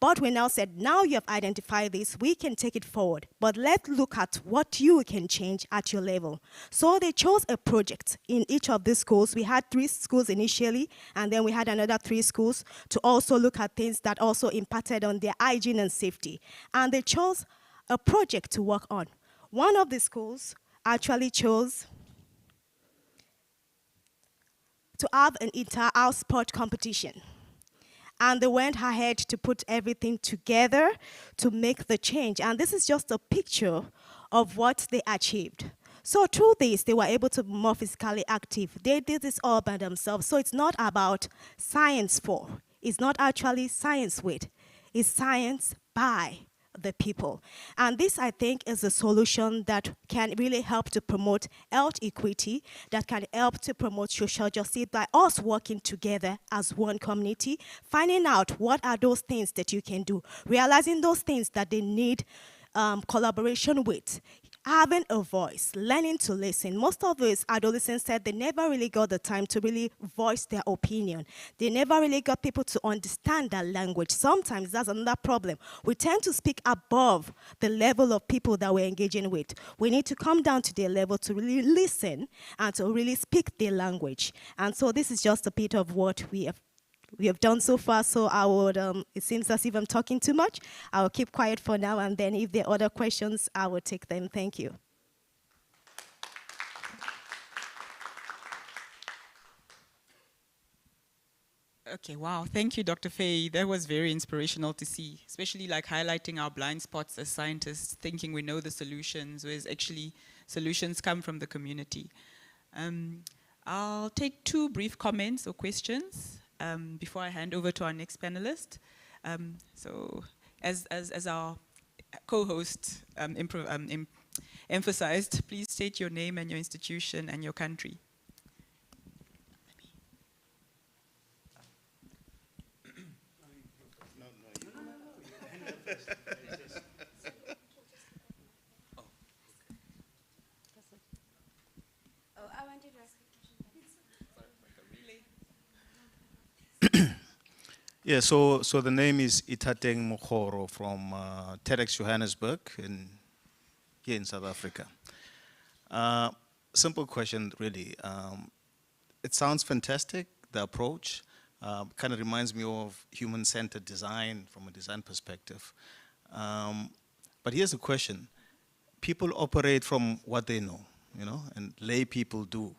But we now said, now you have identified this, we can take it forward. But let's look at what you can change at your level. So they chose a project in each of these schools. We had 3 schools initially, and then we had another 3 schools to also look at things that also impacted on their hygiene and safety. And they chose a project to work on. One of the schools actually chose to have an inter-house sport competition. And they went ahead to put everything together to make the change. And this is just a picture of what they achieved. So through this, they were able to be more physically active. They did this all by themselves. So it's not about science for. It's not actually science with. It's science by the people. And this, I think, is a solution that can really help to promote health equity, that can help to promote social justice by us working together as one community, finding out what are those things that you can do, realizing those things that they need collaboration with, having a voice, learning to listen. Most of these adolescents said they never really got the time to really voice their opinion. They never really got people to understand that language. Sometimes that's another problem. We tend to speak above the level of people that we're engaging with. We need to come down to their level to really listen and to really speak their language. And so this is just a bit of what we have we have done so far. So I would, it seems as if I'm talking too much. I will keep quiet for now, and then if there are other questions, I will take them. Thank you. Okay, wow. Thank you, Dr. Faye. That was very inspirational to see, especially like highlighting our blind spots as scientists, thinking we know the solutions, whereas actually solutions come from the community. I'll take 2 brief comments or questions before I hand over to our next panelist. So as our co-host emphasized, please state your name and your institution and your country. Yeah, so the name is Itateng Mokoro from TEDx Johannesburg here in South Africa. Simple question, really. It sounds fantastic, the approach. Kind of reminds me of human-centered design from a design perspective. But here's the question. People operate from what they know, you know, and lay people do.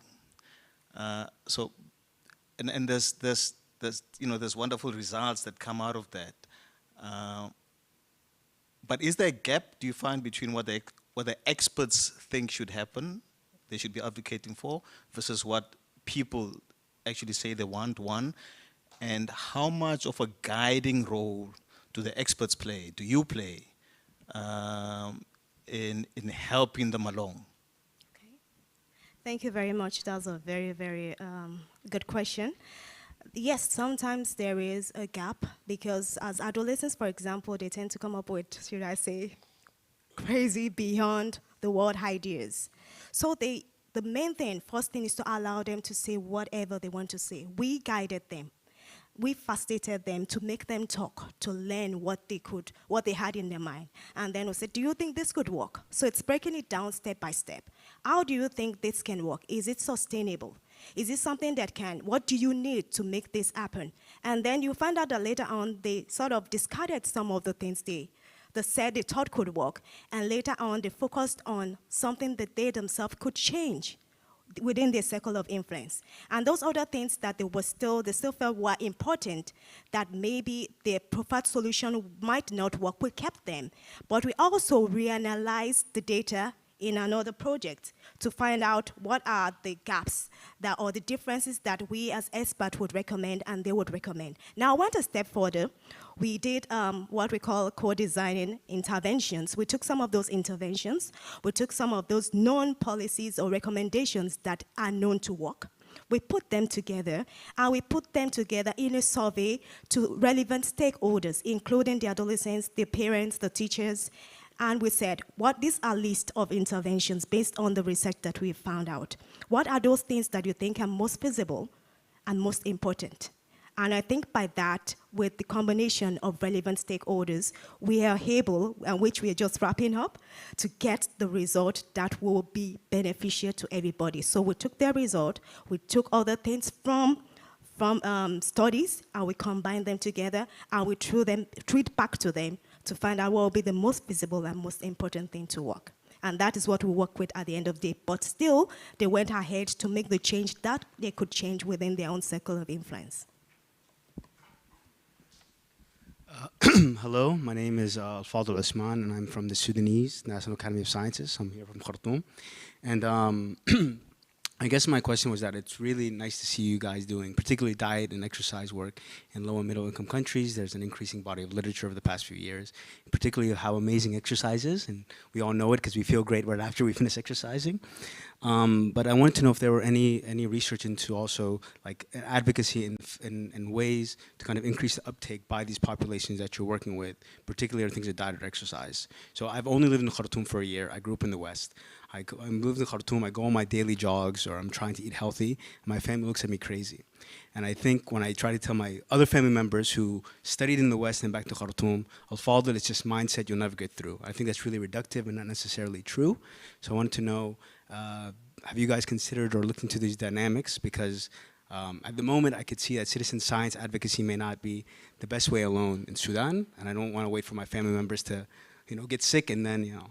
And there's wonderful results that come out of that. But is there a gap, do you find, between what the experts think should happen, they should be advocating for, versus what people actually say they want, one? And how much of a guiding role do the experts play, do you play, in helping them along? Okay. Thank you very much. That was a very, very good question. Yes, sometimes there is a gap because as adolescents, for example, they tend to come up with, should I say, crazy beyond the world ideas. So the main thing, first thing, is to allow them to say whatever they want to say. We guided them. We facilitated them to make them talk, to learn what they had in their mind. And then we said, do you think this could work? So it's breaking it down step by step. How do you think this can work? Is it sustainable? Is it something that what do you need to make this happen? And then you find out that later on, they sort of discarded some of the things they said they thought could work. And later on, they focused on something that they themselves could change within their circle of influence. And those other things that they still felt were important, that maybe their preferred solution might not work, we kept them. But we also reanalyzed the data in another project to find out what are the gaps or the differences that we as experts would recommend and they would recommend. Now, I went a step further. We did what we call co-designing interventions. We took some of those interventions. We took some of those known policies or recommendations that are known to work. We put them together, and we put them together in a survey to relevant stakeholders, including the adolescents, the parents, the teachers. And we said, these are a list of interventions based on the research that we found out. What are those things that you think are most feasible and most important? And I think by that, with the combination of relevant stakeholders, we are able, and which we are just wrapping up, to get the result that will be beneficial to everybody. So we took their result, we took other things from studies, and we combined them together, and we threw it back to them to find out what will be the most visible and most important thing to work. And that is what we work with at the end of the day. But still, they went ahead to make the change that they could change within their own circle of influence. Hello, my name is Fadl Osman, and I'm from the Sudanese National Academy of Sciences. I'm here from Khartoum. And I guess my question was that it's really nice to see you guys doing particularly diet and exercise work in low and middle income countries. There's an increasing body of literature over the past few years, particularly how amazing exercise is, and we all know it because we feel great right after we finish exercising. But I wanted to know if there were any research into also like advocacy in ways to kind of increase the uptake by these populations that you're working with, particularly things like diet or exercise. So I've only lived in Khartoum for a year. I grew up in the West. I moved to Khartoum, I go on my daily jogs, or I'm trying to eat healthy, and my family looks at me crazy. And I think when I try to tell my other family members who studied in the West and back to Khartoum, Al-Fadl, it's just mindset you'll never get through. I think that's really reductive and not necessarily true. So I wanted to know, have you guys considered or looked into these dynamics? Because At the moment, I could see that citizen science advocacy may not be the best way alone in Sudan, and I don't want to wait for my family members to, get sick and then,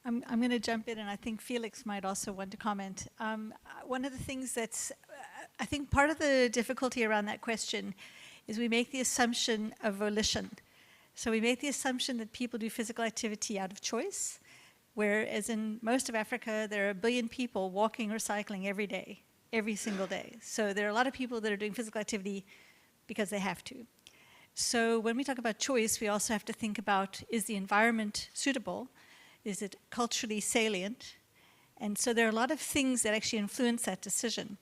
I'm going to jump in, and I think Felix might also want to comment. One of the things that's, I think part of the difficulty around that question is we make the assumption of volition. So we make the assumption that people do physical activity out of choice, whereas in most of Africa, there are 1 billion people walking or cycling every day, every single day. So there are a lot of people that are doing physical activity because they have to. So when we talk about choice, we also have to think about, is the environment suitable? Is it culturally salient? And so there are a lot of things that actually influence that decision.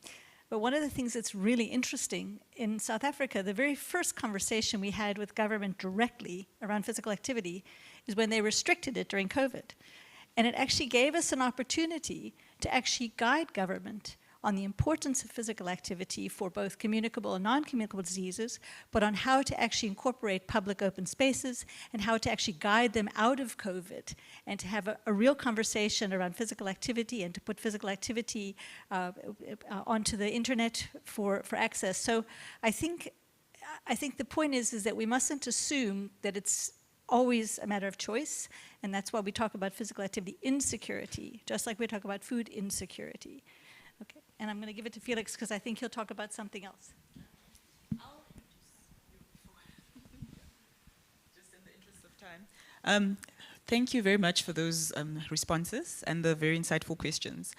But one of the things that's really interesting, in South Africa, the very first conversation we had with government directly around physical activity is when they restricted it during COVID. And it actually gave us an opportunity to actually guide government on the importance of physical activity for both communicable and non-communicable diseases, but on how to actually incorporate public open spaces and how to actually guide them out of COVID and to have a real conversation around physical activity and to put physical activity onto the internet for access. So I think the point is that we mustn't assume that it's always a matter of choice, and that's why we talk about physical activity insecurity, just like we talk about food insecurity. Okay, and I'm going to give it to Felix because I think he'll talk about something else. I'll introduce you before. Just in the interest of time. Thank you very much for those responses and the very insightful questions.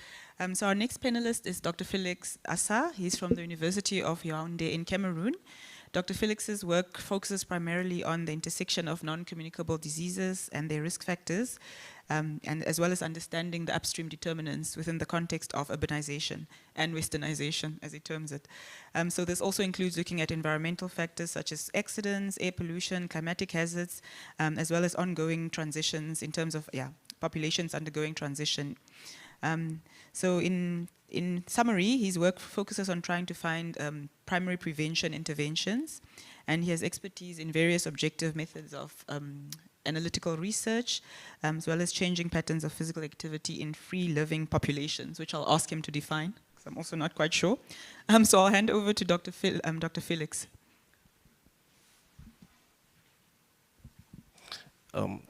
So our next panelist is Dr. Felix Assa. He's from the University of Yaoundé in Cameroon. Dr. Felix's work focuses primarily on the intersection of non-communicable diseases and their risk factors, and as well as understanding the upstream determinants within the context of urbanization and westernization, as he terms it. So this also includes looking at environmental factors such as accidents, air pollution, climatic hazards, as well as ongoing transitions in terms of populations undergoing transition. So in summary, his work focuses on trying to find primary prevention interventions, and he has expertise in various objective methods of analytical research, as well as changing patterns of physical activity in free living populations, which I'll ask him to define, because I'm also not quite sure. So I'll hand over to Dr. Felix.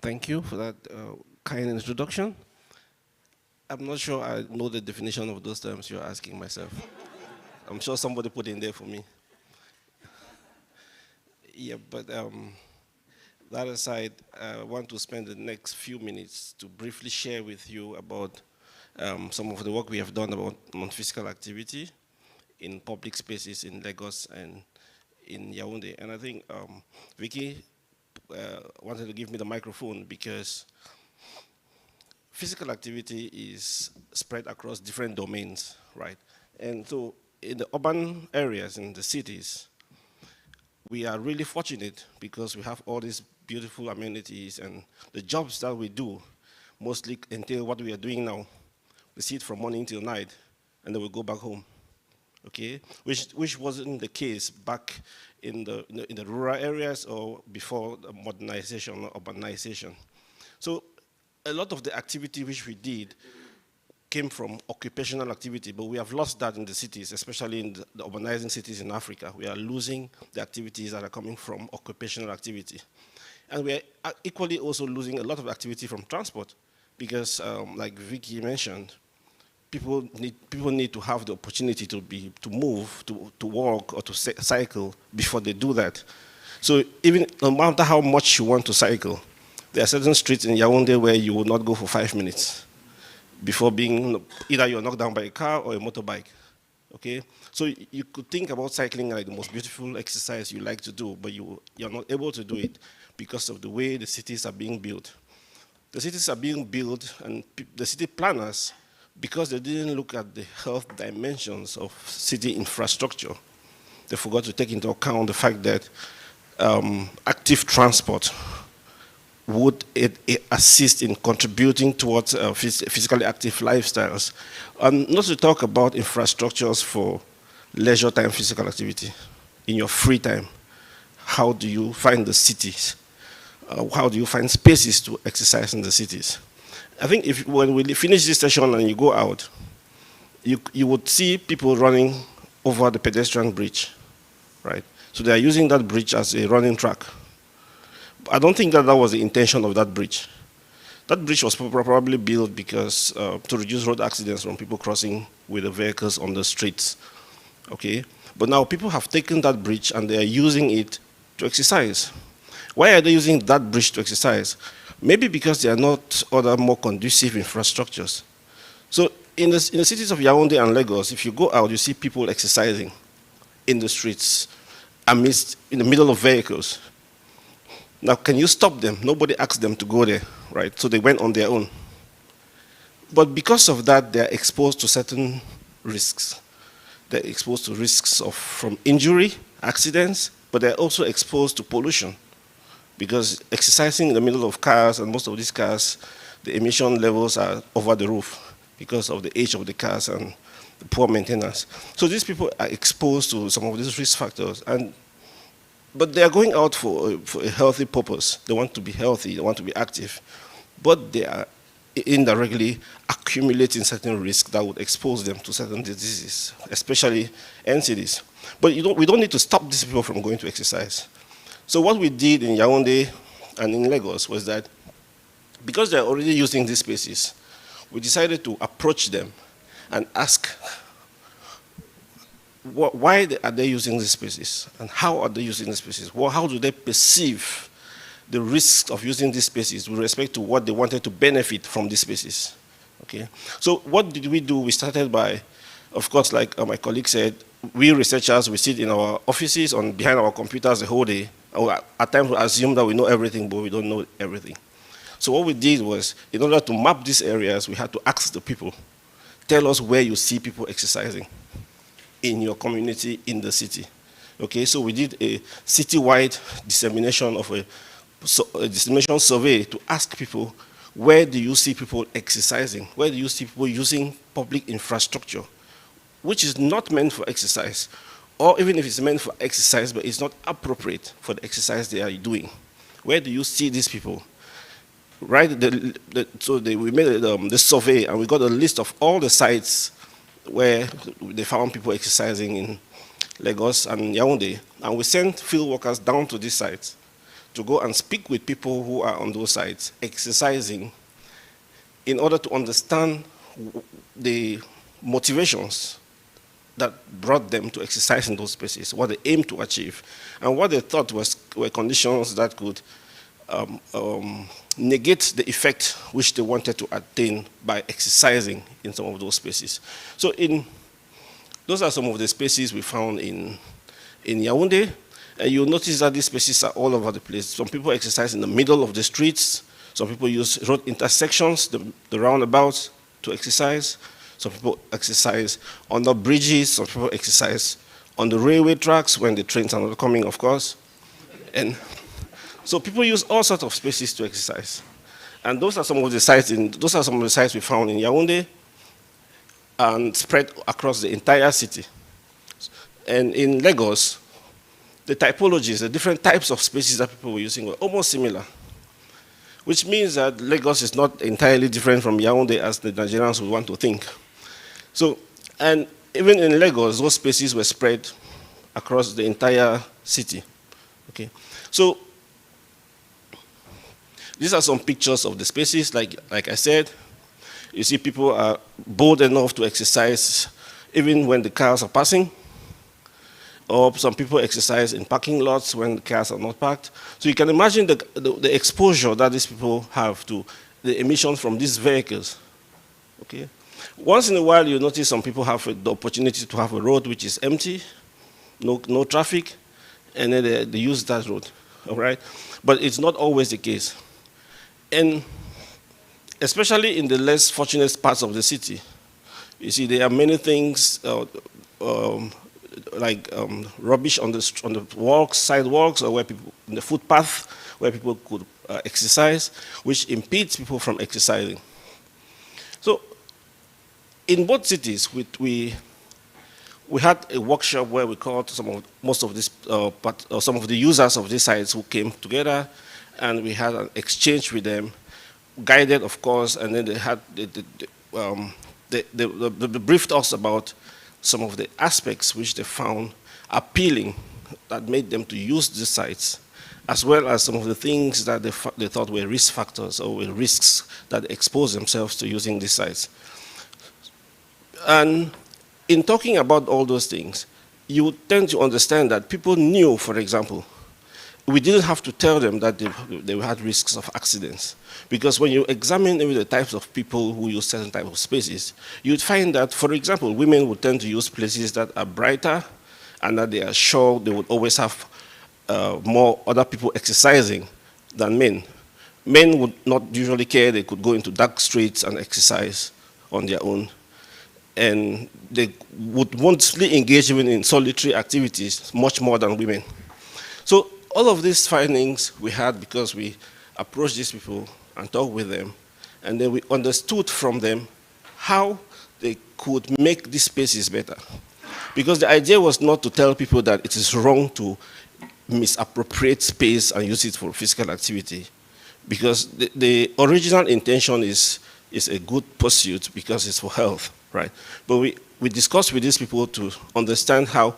Thank you for that kind introduction. I'm not sure I know the definition of those terms you're asking myself. I'm sure somebody put in there for me. Yeah, but that aside, I want to spend the next few minutes to briefly share with you about some of the work we have done about non-physical activity in public spaces in Lagos and in Yaoundé. And I think Vicky wanted to give me the microphone because physical activity is spread across different domains, right? And so in the urban areas, in the cities, we are really fortunate because we have all these beautiful amenities, and the jobs that we do mostly entail what we are doing now. We sit from morning till night, and then we go back home, okay? Which wasn't the case back in the rural areas or before the modernization or urbanization. So a lot of the activity which we did came from occupational activity, but we have lost that in the cities, especially in the urbanizing cities in Africa. We are losing the activities that are coming from occupational activity. And we are equally also losing a lot of activity from transport because, like Vicky mentioned, people need to have the opportunity to move, to walk, or to cycle before they do that. So even no matter how much you want to cycle, there are certain streets in Yaoundé where you will not go for 5 minutes before being, either you're knocked down by a car or a motorbike, okay? So you could think about cycling like the most beautiful exercise you like to do, but you're not able to do it because of the way the cities are being built. The cities are being built, and the city planners, because they didn't look at the health dimensions of city infrastructure, they forgot to take into account the fact that active transport would assist in contributing towards physically active lifestyles. Not to talk about infrastructures for leisure time physical activity. In your free time, how do you find the cities? How do you find spaces to exercise in the cities? I think if when we finish this session and you go out, you would see people running over the pedestrian bridge, right? So they are using that bridge as a running track. I don't think that was the intention of that bridge. That bridge was probably built because to reduce road accidents from people crossing with the vehicles on the streets, okay? But now people have taken that bridge and they are using it to exercise. Why are they using that bridge to exercise? Maybe because there are not other more conducive infrastructures. So in the cities of Yaoundé and Lagos, if you go out, you see people exercising in the streets, in the middle of vehicles. Now, can you stop them? Nobody asked them to go there, right? So they went on their own. But because of that, they're exposed to certain risks. They're exposed to risks from injury, accidents, but they're also exposed to pollution. Because exercising in the middle of cars, and most of these cars, the emission levels are over the roof because of the age of the cars and the poor maintenance. So these people are exposed to some of these risk factors. But they are going out for a healthy purpose. They want to be healthy, they want to be active. But they are indirectly accumulating certain risks that would expose them to certain diseases, especially NCDs. But we don't need to stop these people from going to exercise. So what we did in Yaoundé and in Lagos was that because they're already using these spaces, we decided to approach them and ask, why are they using these spaces? And how are they using these spaces? Well, how do they perceive the risks of using these spaces with respect to what they wanted to benefit from these spaces? Okay. So what did we do? We started by, of course, like my colleague said, we researchers, we sit in our offices behind our computers the whole day. At times we assume that we know everything, but we don't know everything. So what we did was, in order to map these areas, we had to ask the people, tell us where you see people exercising in your community, in the city. Okay, so we did a citywide dissemination of a dissemination survey to ask people, where do you see people exercising? Where do you see people using public infrastructure, which is not meant for exercise, or even if it's meant for exercise, but it's not appropriate for the exercise they are doing? Where do you see these people? Right, we made the survey, and we got a list of all the sites where they found people exercising in Lagos and Yaoundé, and we sent field workers down to these sites to go and speak with people who are on those sites exercising in order to understand the motivations that brought them to exercise in those spaces, what they aimed to achieve, and what they thought were conditions that could negate the effect which they wanted to attain by exercising in some of those spaces. So those are some of the spaces we found in Yaoundé. And you'll notice that these spaces are all over the place. Some people exercise in the middle of the streets. Some people use road intersections, the roundabouts, to exercise. Some people exercise on the bridges. Some people exercise on the railway tracks when the trains are not coming, of course. And so people use all sorts of spaces to exercise. And those are some of the sites we found in Yaoundé and spread across the entire city. And in Lagos, the typologies, the different types of spaces that people were using were almost similar, which means that Lagos is not entirely different from Yaoundé as the Nigerians would want to think. So, and even in Lagos, those spaces were spread across the entire city. Okay, so these are some pictures of the spaces. Like I said, you see people are bold enough to exercise even when the cars are passing. Or some people exercise in parking lots when the cars are not parked. So you can imagine the exposure that these people have to the emissions from these vehicles. Okay. Once in a while, you notice some people have the opportunity to have a road which is empty, no traffic, and then they use that road. All right. But it's not always the case. And especially in the less fortunate parts of the city, you see there are many things like rubbish on the walks, sidewalks, or where people in the footpath where people could exercise, which impedes people from exercising. So, in both cities, we had a workshop where we called some of the users of these sites who came together, and we had an exchange with them guided, of course, and then they briefed us about some of the aspects which they found appealing that made them to use these sites, as well as some of the things that they thought were risk factors or were risks that expose themselves to using these sites. And in talking about all those things, you tend to understand that people knew, for example, we didn't have to tell them that they had risks of accidents. Because when you examine the types of people who use certain types of spaces, you'd find that, for example, women would tend to use places that are brighter and that they are sure they would always have more other people exercising than men. Men would not usually care. They could go into dark streets and exercise on their own. And they would mostly engage even in solitary activities much more than women. So all of these findings we had because we approached these people and talked with them, and then we understood from them how they could make these spaces better. Because the idea was not to tell people that it is wrong to misappropriate space and use it for physical activity, because the original intention is a good pursuit because it's for health, right? But we discussed with these people to understand how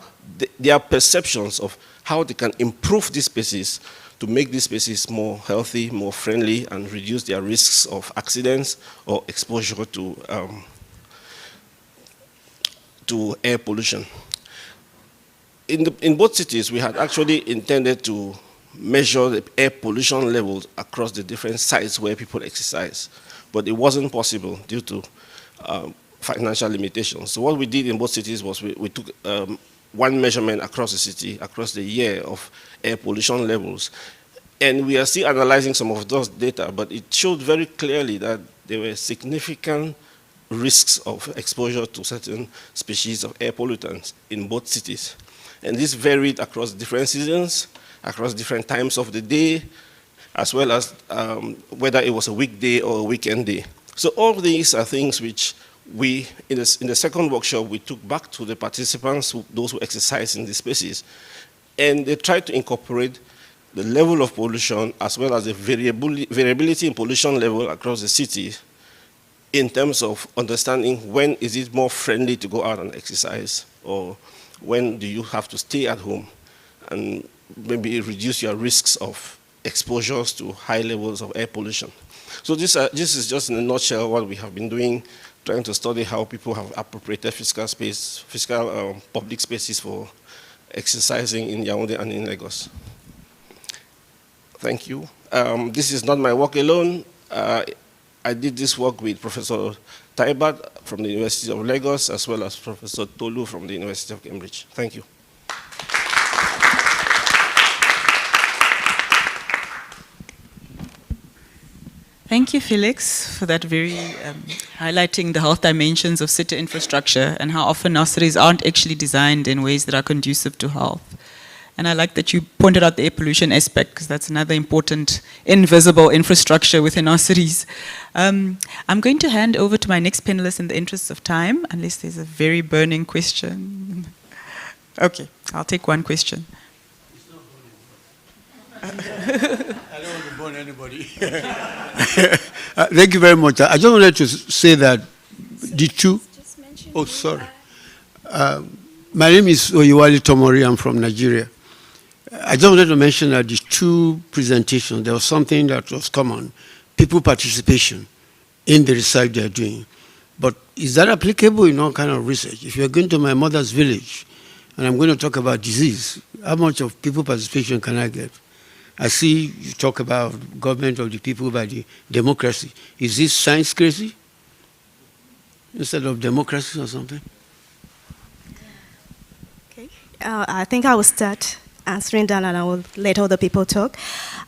their perceptions of how they can improve these spaces to make these spaces more healthy, more friendly, and reduce their risks of accidents or exposure to air pollution. In both cities, we had actually intended to measure the air pollution levels across the different sites where people exercise, but it wasn't possible due to financial limitations. So what we did in both cities was we took one measurement across the city, across the year of air pollution levels. And we are still analyzing some of those data, but it showed very clearly that there were significant risks of exposure to certain species of air pollutants in both cities. And this varied across different seasons, across different times of the day, as well as whether it was a weekday or a weekend day. So all these are things which we, in the second workshop, we took back to the participants, those who exercise in these spaces, and they tried to incorporate the level of pollution as well as the variability in pollution level across the city in terms of understanding when is it more friendly to go out and exercise, or when do you have to stay at home and maybe reduce your risks of exposures to high levels of air pollution. So this is just in a nutshell what we have been doing, trying to study how people have appropriated physical public spaces for exercising in Yaoundé and in Lagos. Thank you. This is not my work alone. I did this work with Professor Taibat from the University of Lagos, as well as Professor Tolu from the University of Cambridge. Thank you. Thank you, Felix, for that very highlighting the health dimensions of city infrastructure and how often nurseries aren't actually designed in ways that are conducive to health. And I like that you pointed out the air pollution aspect, because that's another important invisible infrastructure within our cities. I'm going to hand over to my next panelist in the interest of time, unless there's a very burning question. Okay, I'll take one question. I don't want to burn anybody. Thank you very much. I just wanted to say that the two... Oh, sorry. My name is Oyewale Tomori. I'm from Nigeria. I just wanted to mention that the two presentations, there was something that was common, people participation in the research they're doing. But is that applicable in all kind of research? If you're going to my mother's village and I'm going to talk about disease, how much of people participation can I get? I see you talk about government of the people by the democracy. Is this science crazy instead of democracy or something? Okay, I think I will start answering that and I will let other people talk.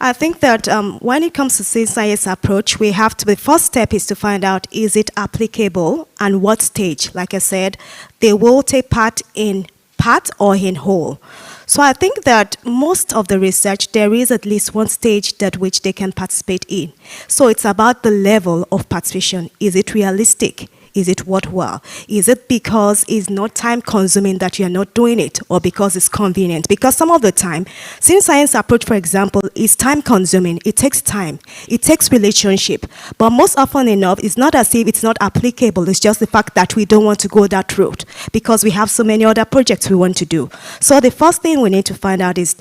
I think that when it comes to science approach, we have to, the first step is to find out, is it applicable and what stage? Like I said, they will take part in part or in whole. So I think that most of the research, there is at least one stage that which they can participate in. So it's about the level of participation. Is it realistic? is it worthwhile? Is it because it's not time consuming that you're not doing it, or because it's convenient? Because some of the time, since science approach, for example, is time consuming, it takes time, it takes relationship. But most often enough, it's not as if it's not applicable, it's just the fact that we don't want to go that route because we have so many other projects we want to do. So the first thing we need to find out is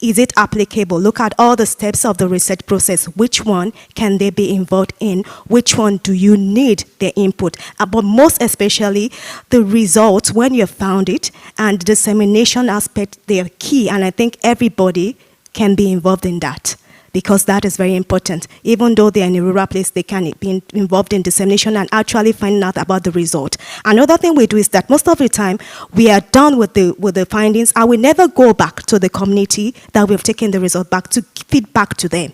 it applicable? Look at all the steps of the research process. Which one can they be involved in? Which one do you need their input? But most especially, the results, when you found it, and the dissemination aspect, they are key. And I think everybody can be involved in that, because that is very important. Even though they're in a rural place, they can be involved in dissemination and actually find out about the result. Another thing we do is that most of the time, we are done with the findings, and we never go back to the community that we've taken the result back to feed back to them.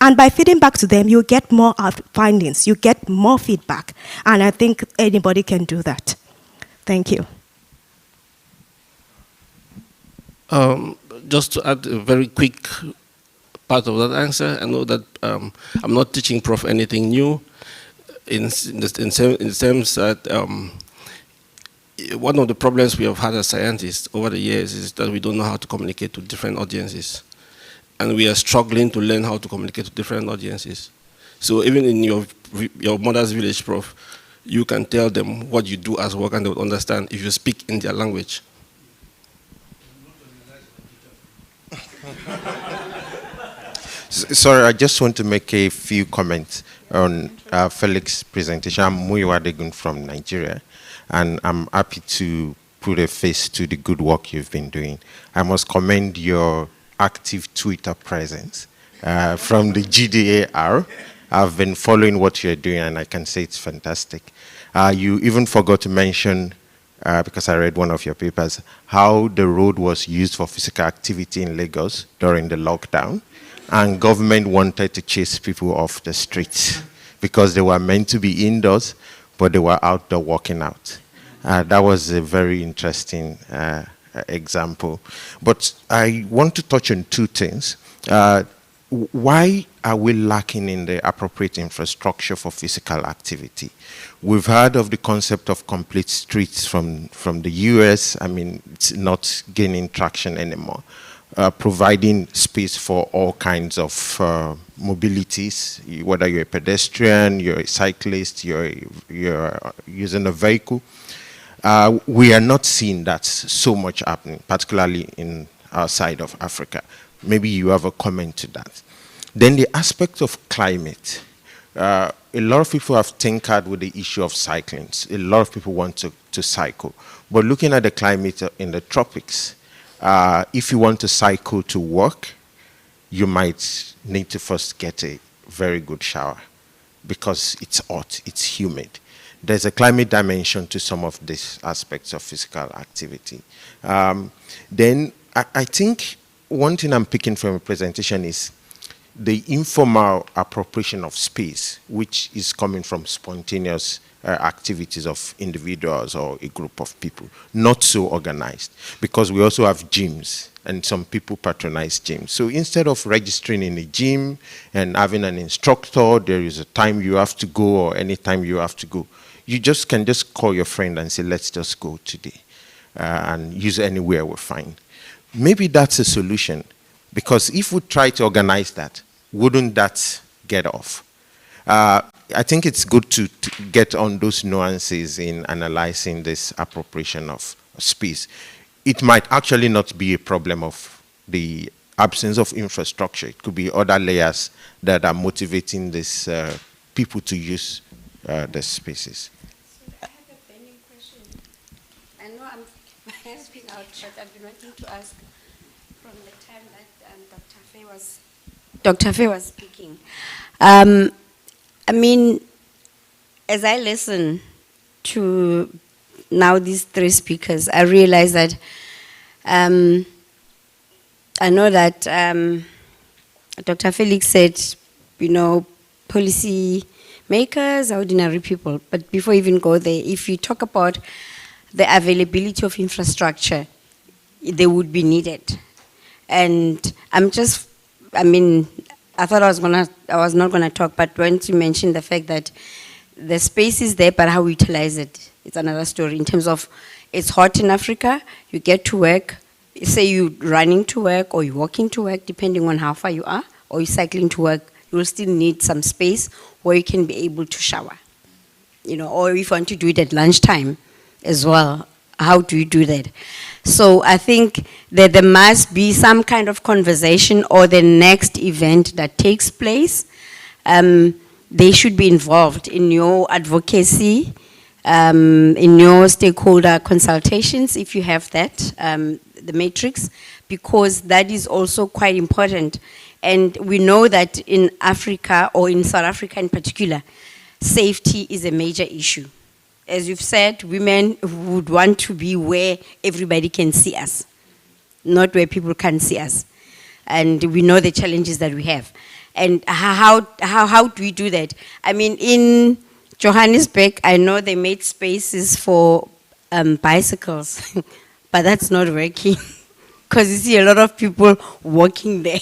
And by feeding back to them, you get more findings, you get more feedback. And I think anybody can do that. Thank you. Just to add a very quick part of that answer, I know that I'm not teaching Prof anything new in the sense that one of the problems we have had as scientists over the years is that we don't know how to communicate to different audiences. And we are struggling to learn how to communicate to different audiences. So even in your mother's village, Prof, you can tell them what you do as work and they would understand if you speak in their language. Sorry, I just want to make a few comments on Felix's presentation. I'm Muyiwa Adegun from Nigeria, and I'm happy to put a face to the good work you've been doing. I must commend your active Twitter presence from the GDAR. I've been following what you're doing, and I can say it's fantastic. You even forgot to mention, because I read one of your papers, how the road was used for physical activity in Lagos during the lockdown, and government wanted to chase people off the streets because they were meant to be indoors, but they were outdoor walking out. That was a very interesting example. But I want to touch on two things. Why are we lacking in the appropriate infrastructure for physical activity? We've heard of the concept of complete streets from the US. I mean, it's not gaining traction anymore. Providing space for all kinds of mobilities, whether you're a pedestrian, you're a cyclist, you're using a vehicle. We are not seeing that so much happening, particularly in our side of Africa. Maybe you have a comment to that. Then the aspect of climate. A lot of people have tinkered with the issue of cycling. A lot of people want to cycle. But looking at the climate in the tropics, if you want to cycle to work, you might need to first get a very good shower because it's hot, it's humid. There's a climate dimension to some of these aspects of physical activity. Then I think one thing I'm picking from a presentation is the informal appropriation of space, which is coming from spontaneous activities of individuals or a group of people, not so organized, because we also have gyms and some people patronize gyms. So instead of registering in a gym and having an instructor, there is a time you have to go or any time you have to go. You can just call your friend and say, let's just go today, and use anywhere we're fine. Maybe that's a solution, because if we try to organize that, wouldn't that get off? I think it's good to get on those nuances in analyzing this appropriation of space. It might actually not be a problem of the absence of infrastructure. It could be other layers that are motivating these people to use the spaces. I have a burning question. I know my hair's been out, but I've been wanting to ask from the time that Dr. Faye was speaking. I mean, as I listen to now these three speakers, I realize that I know that Dr. Felix said, policy makers, ordinary people. But before you even go there, if you talk about the availability of infrastructure, they would be needed. And I thought I was not gonna talk, but once you mentioned the fact that the space is there, but how we utilize it, it's another story. In terms of, it's hot in Africa, you get to work, say you're running to work or you're walking to work, depending on how far you are, or you're cycling to work, you'll still need some space where you can be able to shower. You know, or if you want to do it at lunchtime as well, how do you do that? So I think that there must be some kind of conversation, or the next event that takes place, they should be involved in your advocacy, in your stakeholder consultations, if you have that, the matrix, because that is also quite important. And we know that in Africa, or in South Africa in particular, safety is a major issue. As you've said, women would want to be where everybody can see us, not where people can't see us. And we know the challenges that we have. And how do we do that? I mean, in Johannesburg, I know they made spaces for bicycles, but that's not working. Because you see a lot of people walking there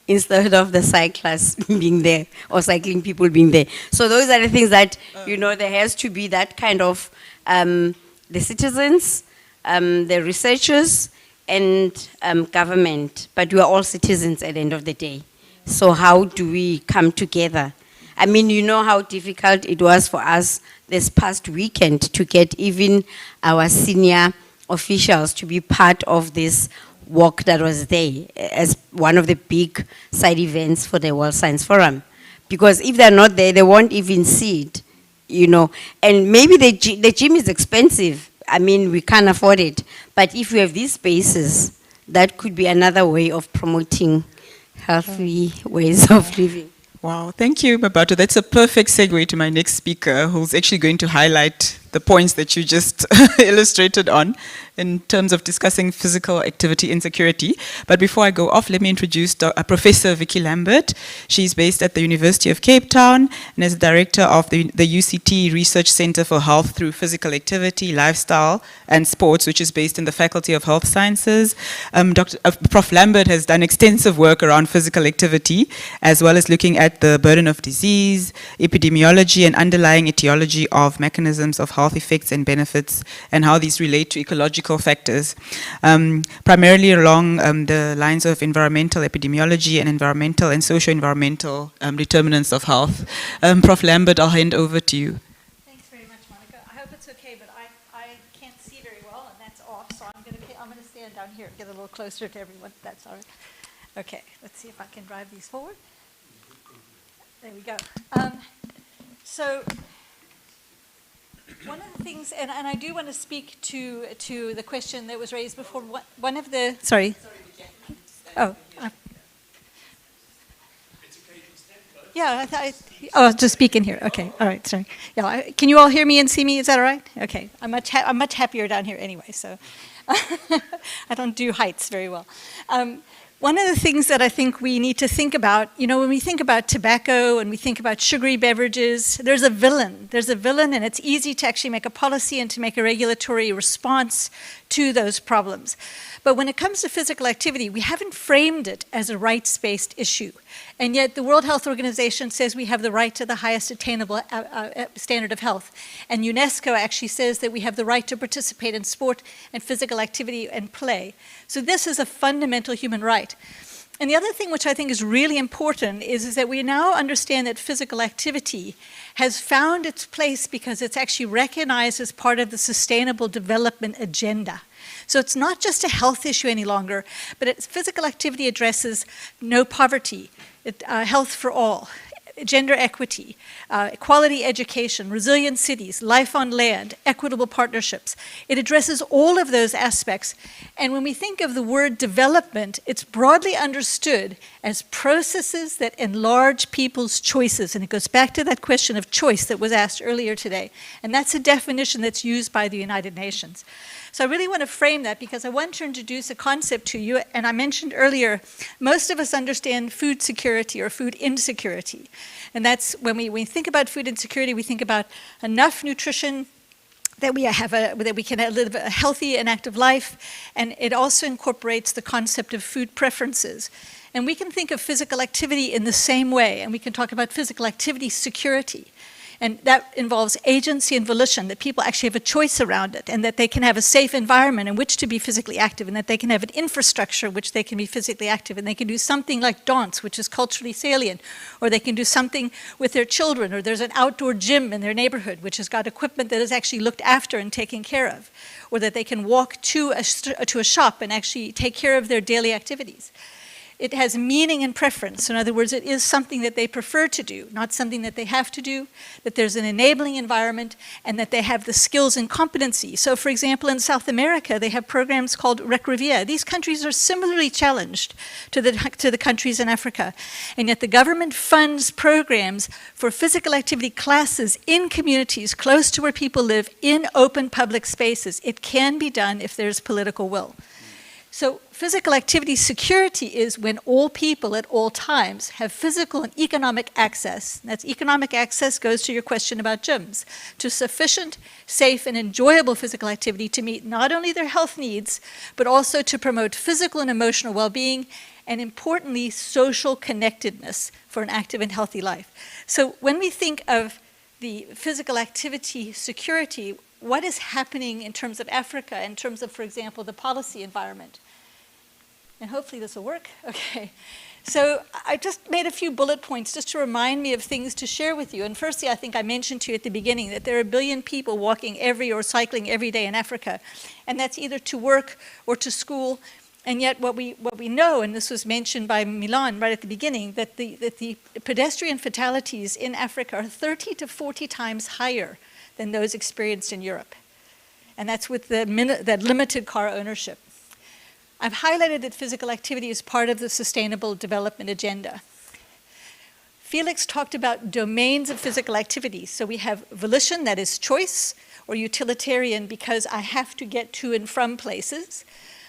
instead of the cyclists being there, or cycling people being there. So those are the things that, you know, there has to be that kind of, the citizens, the researchers, and government. But we are all citizens at the end of the day. So how do we come together? I mean, you know how difficult it was for us this past weekend to get even our senior officials to be part of this walk that was there as one of the big side events for the World Science Forum. Because if they're not there, they won't even see it, you know. And maybe the gym is expensive. I mean, we can't afford it. But if we have these spaces, that could be another way of promoting healthy ways of living. Wow, thank you, Mabato. That's a perfect segue to my next speaker, who's actually going to highlight the points that you just illustrated on in terms of discussing physical activity insecurity. But before I go off, let me introduce Professor Vicky Lambert. She's based at the University of Cape Town and is director of the UCT Research Center for Health through Physical Activity, Lifestyle and Sports, which is based in the Faculty of Health Sciences. Prof. Lambert has done extensive work around physical activity, as well as looking at the burden of disease, epidemiology and underlying etiology of mechanisms of health effects and benefits, and how these relate to ecological factors, primarily along the lines of environmental epidemiology and environmental and socio-environmental determinants of health. Prof. Lambert, I'll hand over to you. Thanks very much, Monica. I hope it's okay, but I can't see very well, and that's off, so I'm going to stand down here and get a little closer to everyone. That's all right. Okay, let's see if I can drive these forward. There we go. So one of the things, and I do want to speak to the question that was raised before. One of the, sorry. Oh. Yeah, oh, just speak in here. Okay, all right, sorry. Yeah, can you all hear me and see me? Is that all right? Okay, I'm much happier down here anyway, so I don't do heights very well. One of the things that I think we need to think about, you know, when we think about tobacco and we think about sugary beverages, there's a villain. There's a villain, and it's easy to actually make a policy and to make a regulatory response to those problems. But when it comes to physical activity, we haven't framed it as a rights-based issue. And yet the World Health Organization says we have the right to the highest attainable standard of health. And UNESCO actually says that we have the right to participate in sport and physical activity and play. So this is a fundamental human right. And the other thing which I think is really important is that we now understand that physical activity has found its place because it's actually recognized as part of the Sustainable Development Agenda. So it's not just a health issue any longer, but physical activity addresses no poverty, health for all, gender equity, quality education, resilient cities, life on land, equitable partnerships. It addresses all of those aspects. And when we think of the word development, it's broadly understood as processes that enlarge people's choices. And it goes back to that question of choice that was asked earlier today. And that's a definition that's used by the United Nations. So I really want to frame that because I want to introduce a concept to you. And I mentioned earlier, most of us understand food security or food insecurity. And that's when we think about food insecurity, we think about enough nutrition that we can live a healthy and active life. And it also incorporates the concept of food preferences. And we can think of physical activity in the same way. And we can talk about physical activity security. And that involves agency and volition, that people actually have a choice around it, and that they can have a safe environment in which to be physically active, and that they can have an infrastructure in which they can be physically active, and they can do something like dance, which is culturally salient, or they can do something with their children, or there's an outdoor gym in their neighborhood, which has got equipment that is actually looked after and taken care of, or that they can walk to a shop and actually take care of their daily activities. It has meaning and preference. In other words, it is something that they prefer to do, not something that they have to do, that there's an enabling environment, and that they have the skills and competency. So, for example, in South America, they have programs called Recrevia. These countries are similarly challenged to the countries in Africa, and yet the government funds programs for physical activity classes in communities close to where people live in open public spaces. It can be done if there's political will. So physical activity security is when all people at all times have physical and economic access. That's economic access goes to your question about gyms, to sufficient, safe, and enjoyable physical activity to meet not only their health needs, but also to promote physical and emotional well-being, and importantly, social connectedness for an active and healthy life. So when we think of the physical activity security, what is happening in terms of Africa, in terms of, for example, the policy environment? And hopefully this will work. Okay. So I just made a few bullet points just to remind me of things to share with you. And firstly, I think I mentioned to you at the beginning that there are 1 billion people walking or cycling every day in Africa. And that's either to work or to school. And yet what we know, and this was mentioned by Milan right at the beginning, that the pedestrian fatalities in Africa are 30 to 40 times higher than those experienced in Europe. And that's with that limited car ownership. I've highlighted that physical activity is part of the Sustainable Development Agenda. Felix talked about domains of physical activity. So we have volition, that is choice, or utilitarian because I have to get to and from places.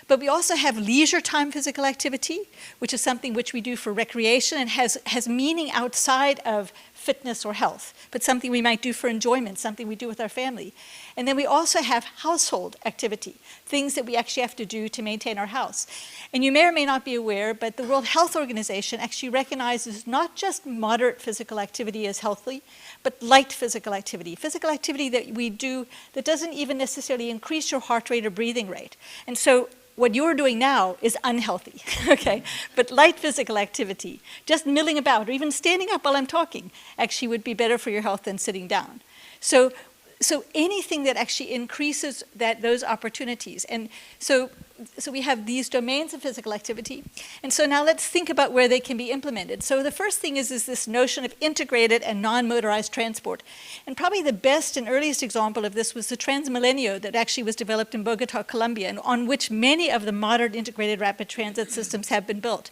But we also have leisure time physical activity, which is something which we do for recreation and has meaning outside of fitness or health, but something we might do for enjoyment, something we do with our family. And then we also have household activity, things that we actually have to do to maintain our house. And you may or may not be aware, but the World Health Organization actually recognizes not just moderate physical activity as healthy, but light physical activity that we do that doesn't even necessarily increase your heart rate or breathing rate. And so what you're doing now is unhealthy, okay? But light physical activity, just milling about or even standing up while I'm talking, actually would be better for your health than sitting down. So anything that actually increases those opportunities. And so we have these domains of physical activity. And so now let's think about where they can be implemented. So the first thing is this notion of integrated and non-motorized transport. And probably the best and earliest example of this was the Transmilenio that actually was developed in Bogota, Colombia, and on which many of the modern integrated rapid transit systems have been built.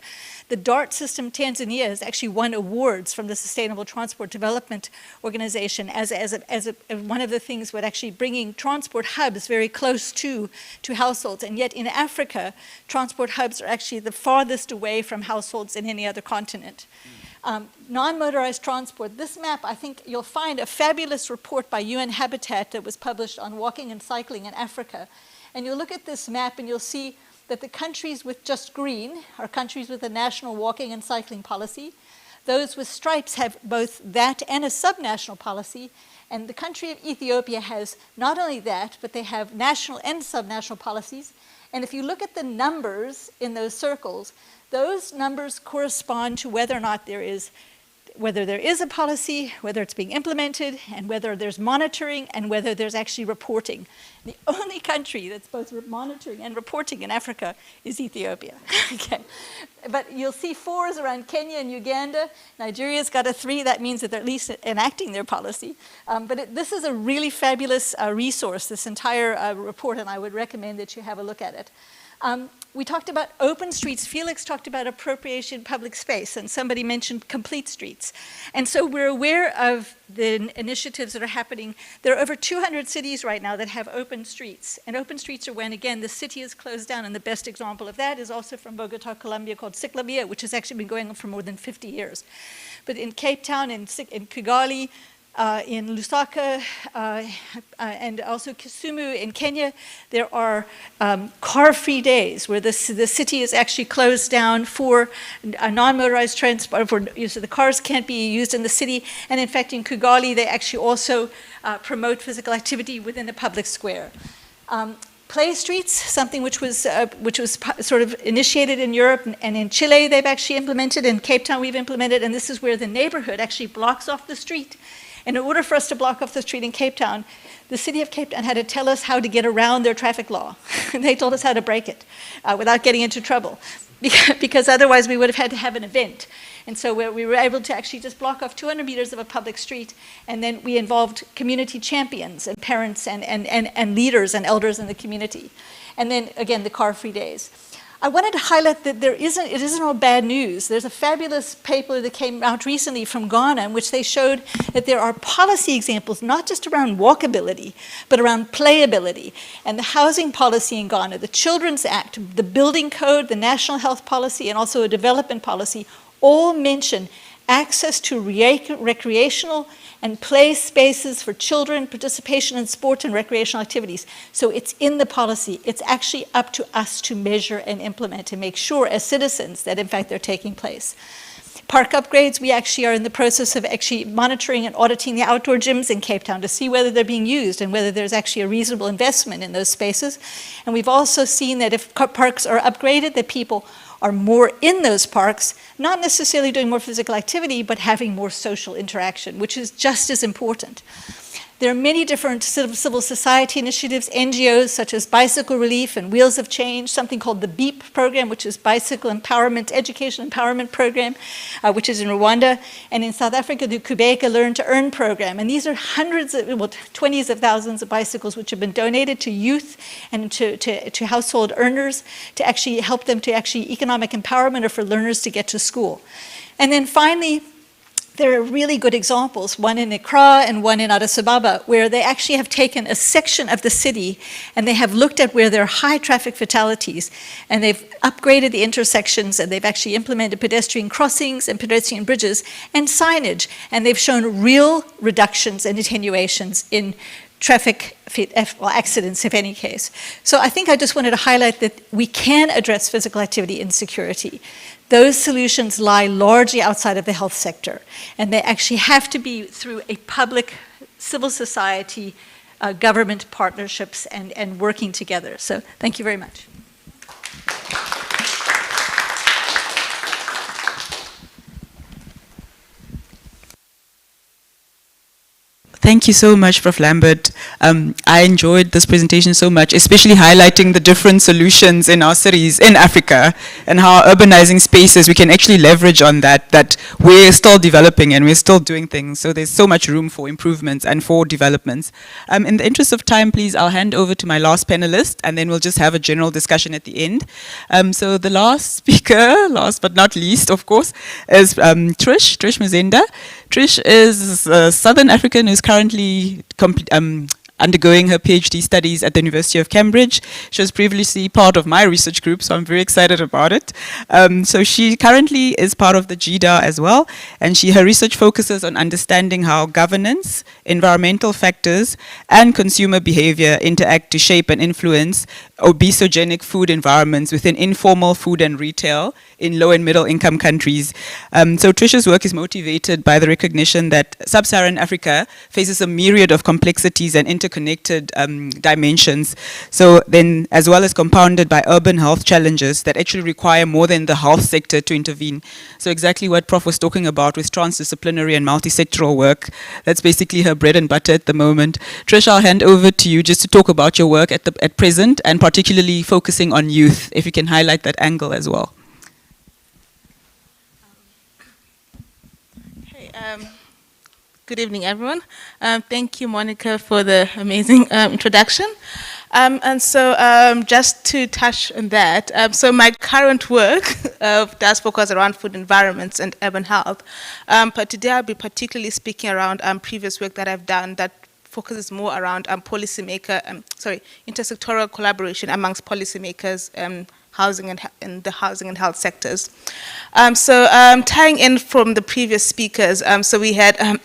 The DART system Tanzania has actually won awards from the Sustainable Transport Development Organization as one of the things with actually bringing transport hubs very close to households. And yet in Africa, transport hubs are actually the farthest away from households in any other continent. Non-motorized transport. This map, I think you'll find a fabulous report by UN Habitat that was published on walking and cycling in Africa. And you'll look at this map and you'll see that the countries with just green are countries with a national walking and cycling policy. Those with stripes have both that and a subnational policy. And the country of Ethiopia has not only that, but they have national and subnational policies. And if you look at the numbers in those circles, those numbers correspond to whether or not there is a policy, whether it's being implemented, and whether there's monitoring, and whether there's actually reporting. The only country that's both monitoring and reporting in Africa is Ethiopia. Okay. But you'll see 4s around Kenya and Uganda. Nigeria's got a 3. That means that they're at least enacting their policy. But this is a really fabulous resource, this entire report, and I would recommend that you have a look at it. We talked about open streets. Felix talked about appropriation public space, and somebody mentioned complete streets. And so we're aware of the initiatives that are happening. There are over 200 cities right now that have open streets. And open streets are when, again, the city is closed down. And the best example of that is also from Bogota, Colombia, called Ciclavia, which has actually been going on for more than 50 years. But in Cape Town, in Kigali, in Lusaka and also Kisumu in Kenya, there are car-free days where the city is actually closed down for non-motorized transport, so the cars can't be used in the city. And in fact, in Kigali, they actually also promote physical activity within the public square. Play streets, something which was sort of initiated in Europe and in Chile they've actually implemented, in Cape Town we've implemented, and this is where the neighborhood actually blocks off the street. And in order for us to block off the street in Cape Town, the city of Cape Town had to tell us how to get around their traffic law. They told us how to break it without getting into trouble, because otherwise we would have had to have an event. And so we were able to actually just block off 200 meters of a public street, and then we involved community champions and parents and leaders and elders in the community. And then, again, the car-free days. I wanted to highlight that it isn't all bad news. There's a fabulous paper that came out recently from Ghana in which they showed that there are policy examples, not just around walkability, but around playability. And the housing policy in Ghana, the Children's Act, the Building Code, the National Health Policy, and also a development policy all mention access to recreational and play spaces for children, participation in sport and recreational activities. So it's in the policy. It's actually up to us to measure and implement and make sure as citizens that in fact they're taking place. Park upgrades, we actually are in the process of actually monitoring and auditing the outdoor gyms in Cape Town to see whether they're being used and whether there's actually a reasonable investment in those spaces. And we've also seen that if parks are upgraded, that people are more in those parks, not necessarily doing more physical activity, but having more social interaction, which is just as important. There are many different civil society initiatives, NGOs such as Bicycle Relief and Wheels of Change, something called the BEEP program, which is Bicycle Empowerment, Education Empowerment Program, which is in Rwanda, and in South Africa, the Kubeka Learn to Earn program. And these are hundreds, 20s of thousands of bicycles which have been donated to youth and to household earners to actually help them to actually economic empowerment or for learners to get to school. And then finally, there are really good examples, one in Accra and one in Addis Ababa, where they actually have taken a section of the city and they have looked at where there are high traffic fatalities, and they've upgraded the intersections, and they've actually implemented pedestrian crossings and pedestrian bridges and signage, and they've shown real reductions and attenuations in traffic accidents, if any case. So I think I just wanted to highlight that we can address physical activity insecurity. Those solutions lie largely outside of the health sector, and they actually have to be through a public, civil society, government partnerships and working together. So thank you very much. Thank you so much, Prof. Lambert. I enjoyed this presentation so much, especially highlighting the different solutions in our cities in Africa and how urbanizing spaces, we can actually leverage on that we're still developing and we're still doing things. So there's so much room for improvements and for developments. In the interest of time, please, I'll hand over to my last panelist, and then we'll just have a general discussion at the end. So the last speaker, last but not least, of course, is Trish Muzenda. Trish is a Southern African who's currently undergoing her PhD studies at the University of Cambridge. She was previously part of my research group, so I'm very excited about it. So she currently is part of the GDA as well, and her research focuses on understanding how governance, environmental factors, and consumer behavior interact to shape and influence obesogenic food environments within informal food and retail in low and middle income countries. So Trish's work is motivated by the recognition that sub-Saharan Africa faces a myriad of complexities and interconnected dimensions. So then, as well as compounded by urban health challenges that actually require more than the health sector to intervene. So exactly what Prof was talking about with transdisciplinary and multi-sectoral work, that's basically her bread and butter at the moment. Trish, I'll hand over to you just to talk about your work at present, and particularly focusing on youth, if you can highlight that angle as well. Good evening, everyone. Thank you, Monica, for the amazing introduction. And so just to touch on that, so my current work does focus around food environments and urban health. But today I'll be particularly speaking around previous work that I've done that focuses more around intersectoral collaboration amongst policymakers, housing and the housing and health sectors. So tying in from the previous speakers, so we had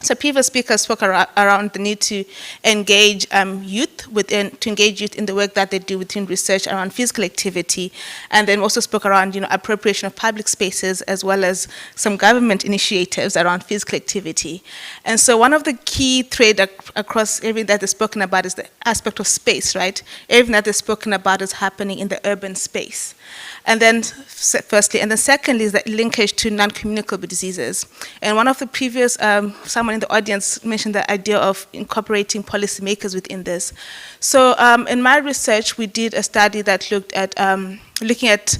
So previous speakers spoke around the need to engage youth in the work that they do within research around physical activity, and then also spoke around appropriation of public spaces as well as some government initiatives around physical activity. And so one of the key thread across everything that is spoken about is the aspect of space, right? Everything that is spoken about is happening in the urban space. And then, firstly, and then secondly is the linkage to non-communicable diseases. And one of the previous, someone in the audience mentioned the idea of incorporating policymakers within this. So in my research, we did a study that looked at looking at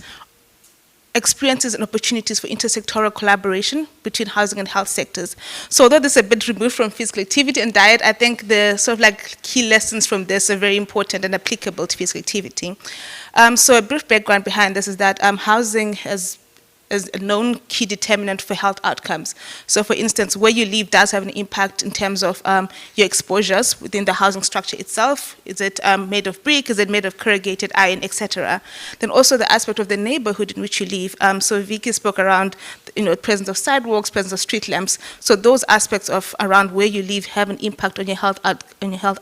experiences and opportunities for intersectoral collaboration between housing and health sectors. So although this is a bit removed from physical activity and diet, I think the sort of like key lessons from this are very important and applicable to physical activity. So a brief background behind this is that housing is a known key determinant for health outcomes. So for instance, where you live does have an impact in terms of your exposures within the housing structure itself. Is it made of brick? Is it made of corrugated iron, etc.? Then also the aspect of the neighborhood in which you live. So Vicky spoke around presence of sidewalks, presence of street lamps. So those aspects of around where you live have an impact on your health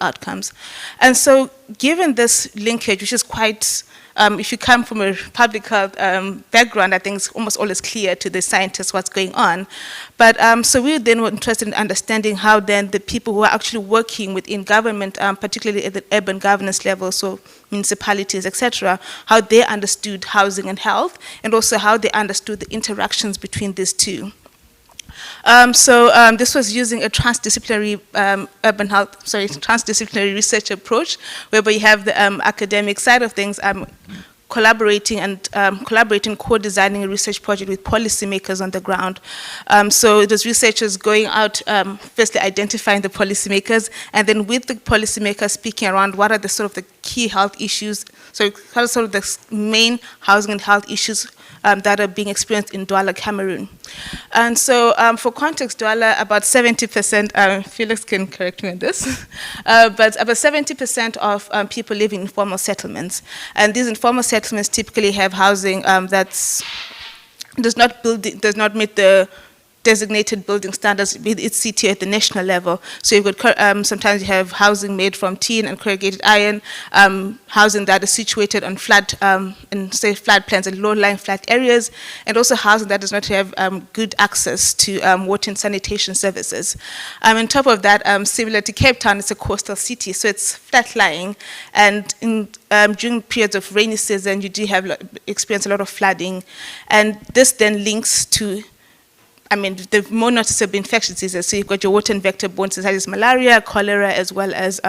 outcomes. And so given this linkage, which is quite if you come from a public health background, I think it's almost always clear to the scientists what's going on. But so we then were interested in understanding how then the people who are actually working within government, particularly at the urban governance level, so municipalities, etc., how they understood housing and health, and also how they understood the interactions between these two. This was using a transdisciplinary transdisciplinary research approach, whereby you have the academic side of things collaborating, co-designing a research project with policymakers on the ground. So it was researchers going out, firstly identifying the policymakers, and then with the policymakers speaking around what are the sort of the key health issues, so what are sort of the main housing and health issues that are being experienced in Douala, Cameroon. And so for context, Douala, about 70%, Felix can correct me on this, but about 70% of people live in informal settlements. And these informal settlements typically have housing that does not meet the designated building standards with its CT at the national level. So you've got, sometimes you have housing made from tin and corrugated iron, housing that is situated on flood, and say floodplains and low-lying flat areas, and also housing that does not have good access to water and sanitation services. On top of that, similar to Cape Town, it's a coastal city, so it's flat-lying, and during periods of rainy season, you do have experience a lot of flooding, and this then links to the more noticeable infectious diseases. So you've got your water and vector-borne diseases, such as malaria, cholera, as well as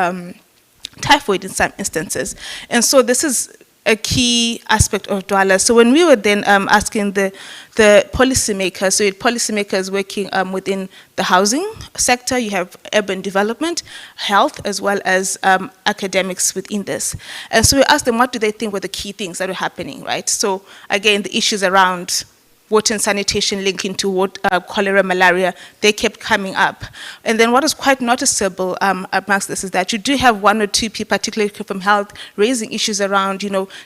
typhoid in some instances. And so this is a key aspect of Douala. So when we were then asking the policymakers, so you had policymakers working within the housing sector, you have urban development, health, as well as academics within this. And so we asked them, what do they think were the key things that were happening, right? So again, the issues around water and sanitation linking to cholera, malaria, they kept coming up. And then what is quite noticeable amongst this is that you do have one or two people, particularly from health, raising issues around,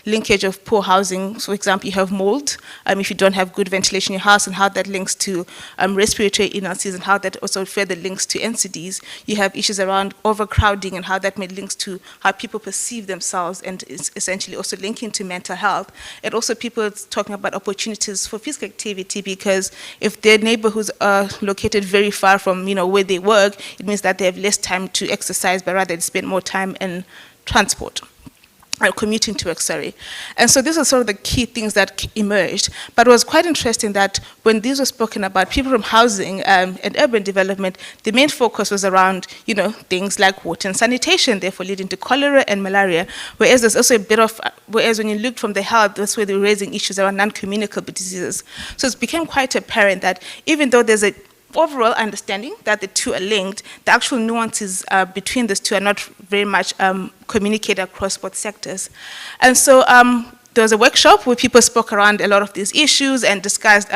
linkage of poor housing. So for example, you have mold, if you don't have good ventilation in your house, and how that links to respiratory illnesses, and how that also further links to NCDs. You have issues around overcrowding, and how that may links to how people perceive themselves, and it's essentially also linking to mental health. And also people talking about opportunities for physical activity, because if their neighborhoods are located very far from where they work, it means that they have less time to exercise, but rather they spend more time in transport. Commuting to work, sorry. And so these are sort of the key things that emerged. But it was quite interesting that when these were spoken about, people from housing and urban development, the main focus was around, things like water and sanitation, therefore leading to cholera and malaria. Whereas there's also a bit of, whereas when you look from the health, that's where they were raising issues around non-communicable diseases. So it became quite apparent that even though there's a overall understanding that the two are linked, the actual nuances between these two are not very much communicated across both sectors. And so there was a workshop where people spoke around a lot of these issues and discussed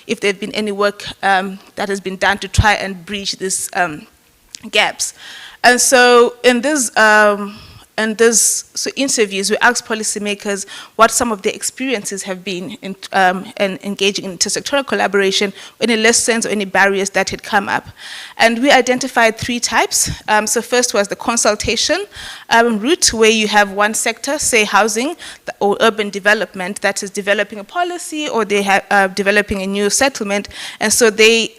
if there had been any work that has been done to try and bridge these gaps. And so in this those interviews, we asked policymakers what some of their experiences have been in engaging in intersectoral collaboration, any lessons or any barriers that had come up. And we identified 3 types. So first was the consultation route, where you have one sector, say housing or urban development, that is developing a policy or they have developing a new settlement. And so they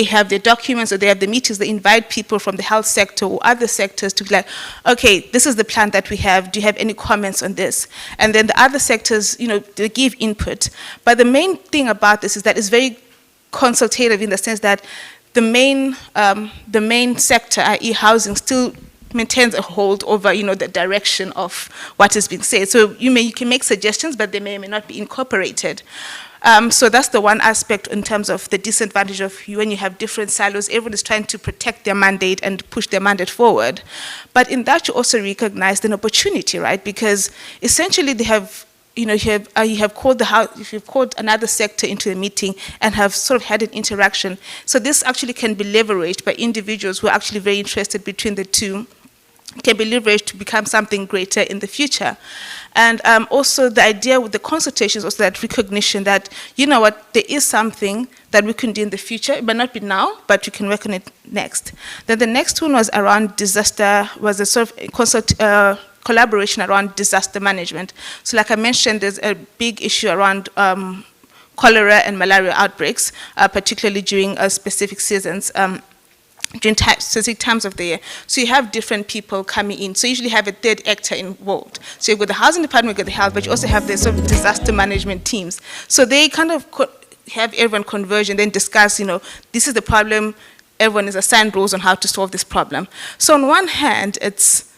have their documents or they have the meetings, they invite people from the health sector or other sectors to be like, okay, this is the plan that we have, do you have any comments on this? And then the other sectors, they give input. But the main thing about this is that it's very consultative in the sense that the main sector, i.e. housing, still maintains a hold over, the direction of what has been said. So you can make suggestions, but they may or may not be incorporated. So that's the one aspect in terms of the disadvantage of when you have different silos. Everyone is trying to protect their mandate and push their mandate forward. But in that, you also recognize an opportunity, right? Because essentially they have, you have called if you've called another sector into a meeting and have sort of had an interaction. So this actually can be leveraged by individuals who are actually very interested between the two, can be leveraged to become something greater in the future. And also the idea with the consultations, also that recognition that, there is something that we can do in the future. It might not be now, but you can work on it next. Then the next one was around disaster, was a sort of collaboration around disaster management. So like I mentioned, there's a big issue around cholera and malaria outbreaks, particularly during specific seasons. During specific times of the year. So you have different people coming in. So you usually have a third actor involved. So you've got the housing department, you've got the health, but you also have the sort of disaster management teams. So they kind of have everyone converge and then discuss, this is the problem, everyone is assigned roles on how to solve this problem. So on one hand, it's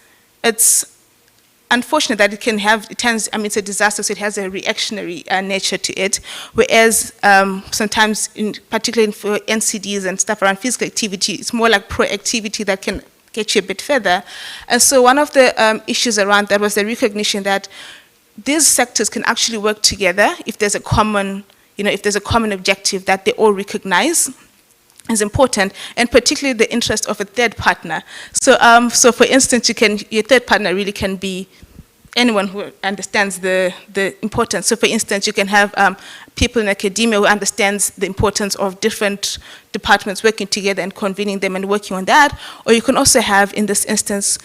unfortunate that it's a disaster, so it has a reactionary nature to it, whereas sometimes, particularly for NCDs and stuff around physical activity, it's more like proactivity that can get you a bit further. And so one of the issues around that was the recognition that these sectors can actually work together if there's a common, objective that they all recognize is important, and particularly the interest of a third partner. So, for instance, your third partner really can be anyone who understands the importance. So, for instance, you can have people in academia who understands the importance of different departments working together and convening them and working on that. Or you can also have, in this instance,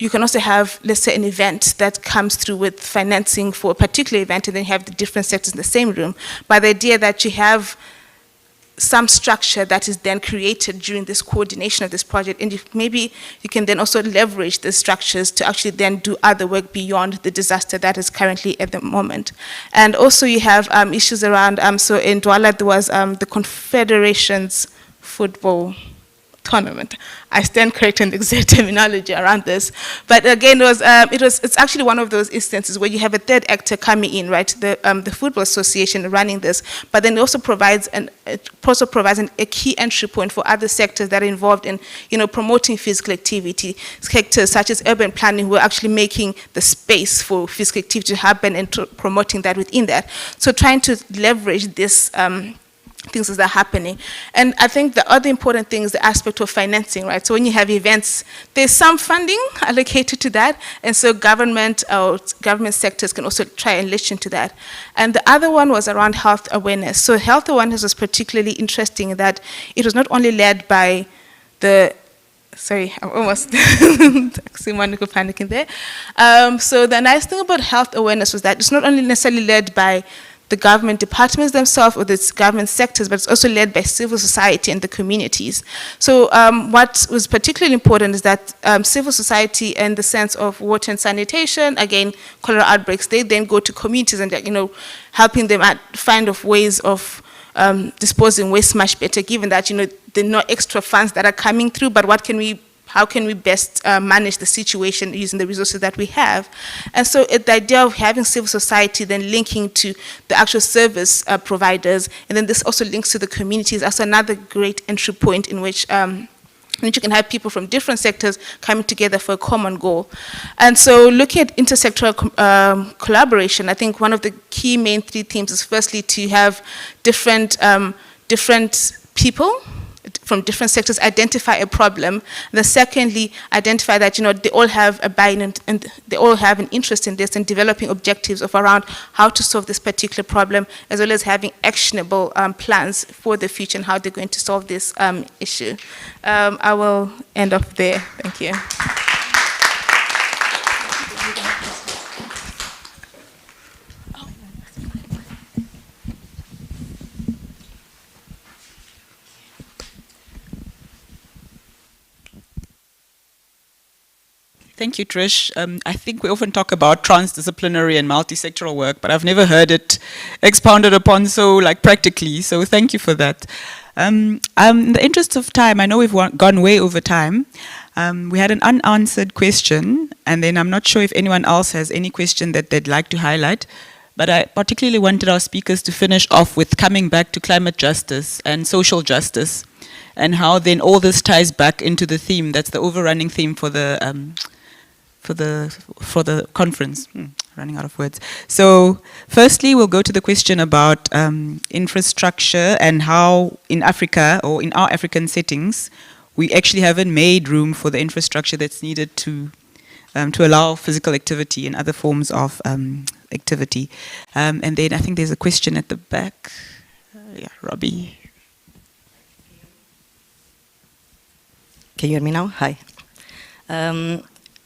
let's say, an event that comes through with financing for a particular event, and then you have the different sectors in the same room. But the idea that you have some structure that is then created during this coordination of this project, and maybe you can then also leverage the structures to actually then do other work beyond the disaster that is currently at the moment. And also you have issues around, so in Douala there was the Confederations football tournament. I stand corrected in the exact terminology around this, but again, it's actually one of those instances where you have a third actor coming in, right? The football association running this, but then it also provides a key entry point for other sectors that are involved in, promoting physical activity. Sectors such as urban planning, who are actually making the space for physical activity to happen and promoting that within that. So trying to leverage this. Things that are happening. And I think the other important thing is the aspect of financing, right? So when you have events, there's some funding allocated to that, and so government sectors can also try and listen to that. And the other one was around health awareness. So health awareness was particularly interesting in that it was not only led by sorry, I'm almost panicking there. So the nice thing about health awareness was that it's not only necessarily led by the government departments themselves or the government sectors, but it's also led by civil society and the communities. So what was particularly important is that civil society, in the sense of water and sanitation, again, cholera outbreaks, they then go to communities and helping them find ways of disposing waste much better, given that there are no extra funds that are coming through, but how can we best manage the situation using the resources that we have? And so the idea of having civil society then linking to the actual service providers, and then this also links to the communities, as another great entry point in which you can have people from different sectors coming together for a common goal. And so looking at intersectoral collaboration, I think one of the key main 3 themes is firstly to have different people from different sectors identify a problem. And then secondly, identify that, they all have a buy-in and they all have an interest in this and developing objectives of around how to solve this particular problem, as well as having actionable plans for the future and how they're going to solve this issue. I will end off there. Thank you. Thank you, Trish. I think we often talk about transdisciplinary and multi-sectoral work, but I've never heard it expounded upon so practically. So thank you for that. In the interest of time, I know we've gone way over time. We had an unanswered question, and then I'm not sure if anyone else has any question that they'd like to highlight. But I particularly wanted our speakers to finish off with coming back to climate justice and social justice, and how then all this ties back into the theme. That's the overrunning theme for the conference. Running out of words. So firstly, we'll go to the question about infrastructure and how in Africa, or in our African settings, we actually haven't made room for the infrastructure that's needed to allow physical activity and other forms of activity. And then I think there's a question at the back. Yeah, Robbie. Can you hear me now? Hi.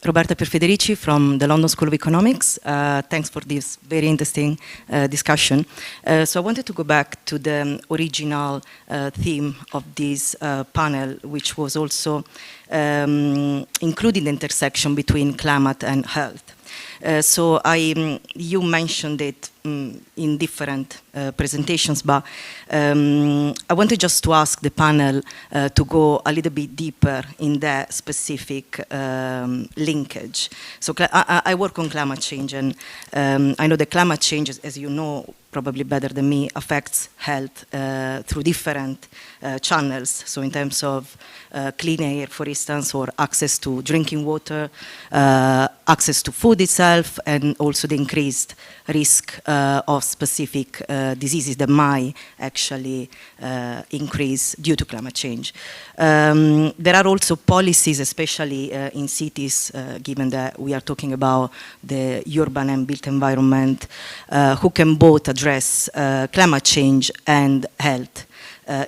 Roberta Perfederici from the London School of Economics. Thanks for this very interesting discussion. So I wanted to go back to the original theme of this panel, which was also including the intersection between climate and health. So you mentioned it in different presentations, but I wanted just to ask the panel to go a little bit deeper in that specific linkage. So I work on climate change, and I know that climate change, as you know probably better than me, affects health through different channels. So in terms of clean air, for instance, or access to drinking water, access to food itself, and also the increased risk of specific diseases that might actually increase due to climate change. There are also policies, especially in cities, given that we are talking about the urban and built environment, who can both address climate change and health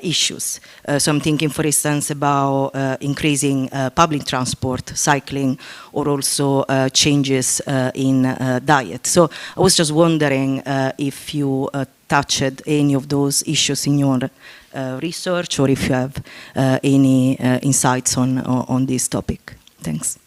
issues. So I'm thinking, for instance, about increasing public transport, cycling, or also changes in diet. So I was just wondering if you touched any of those issues in your research, or if you have any insights on this topic. Thanks.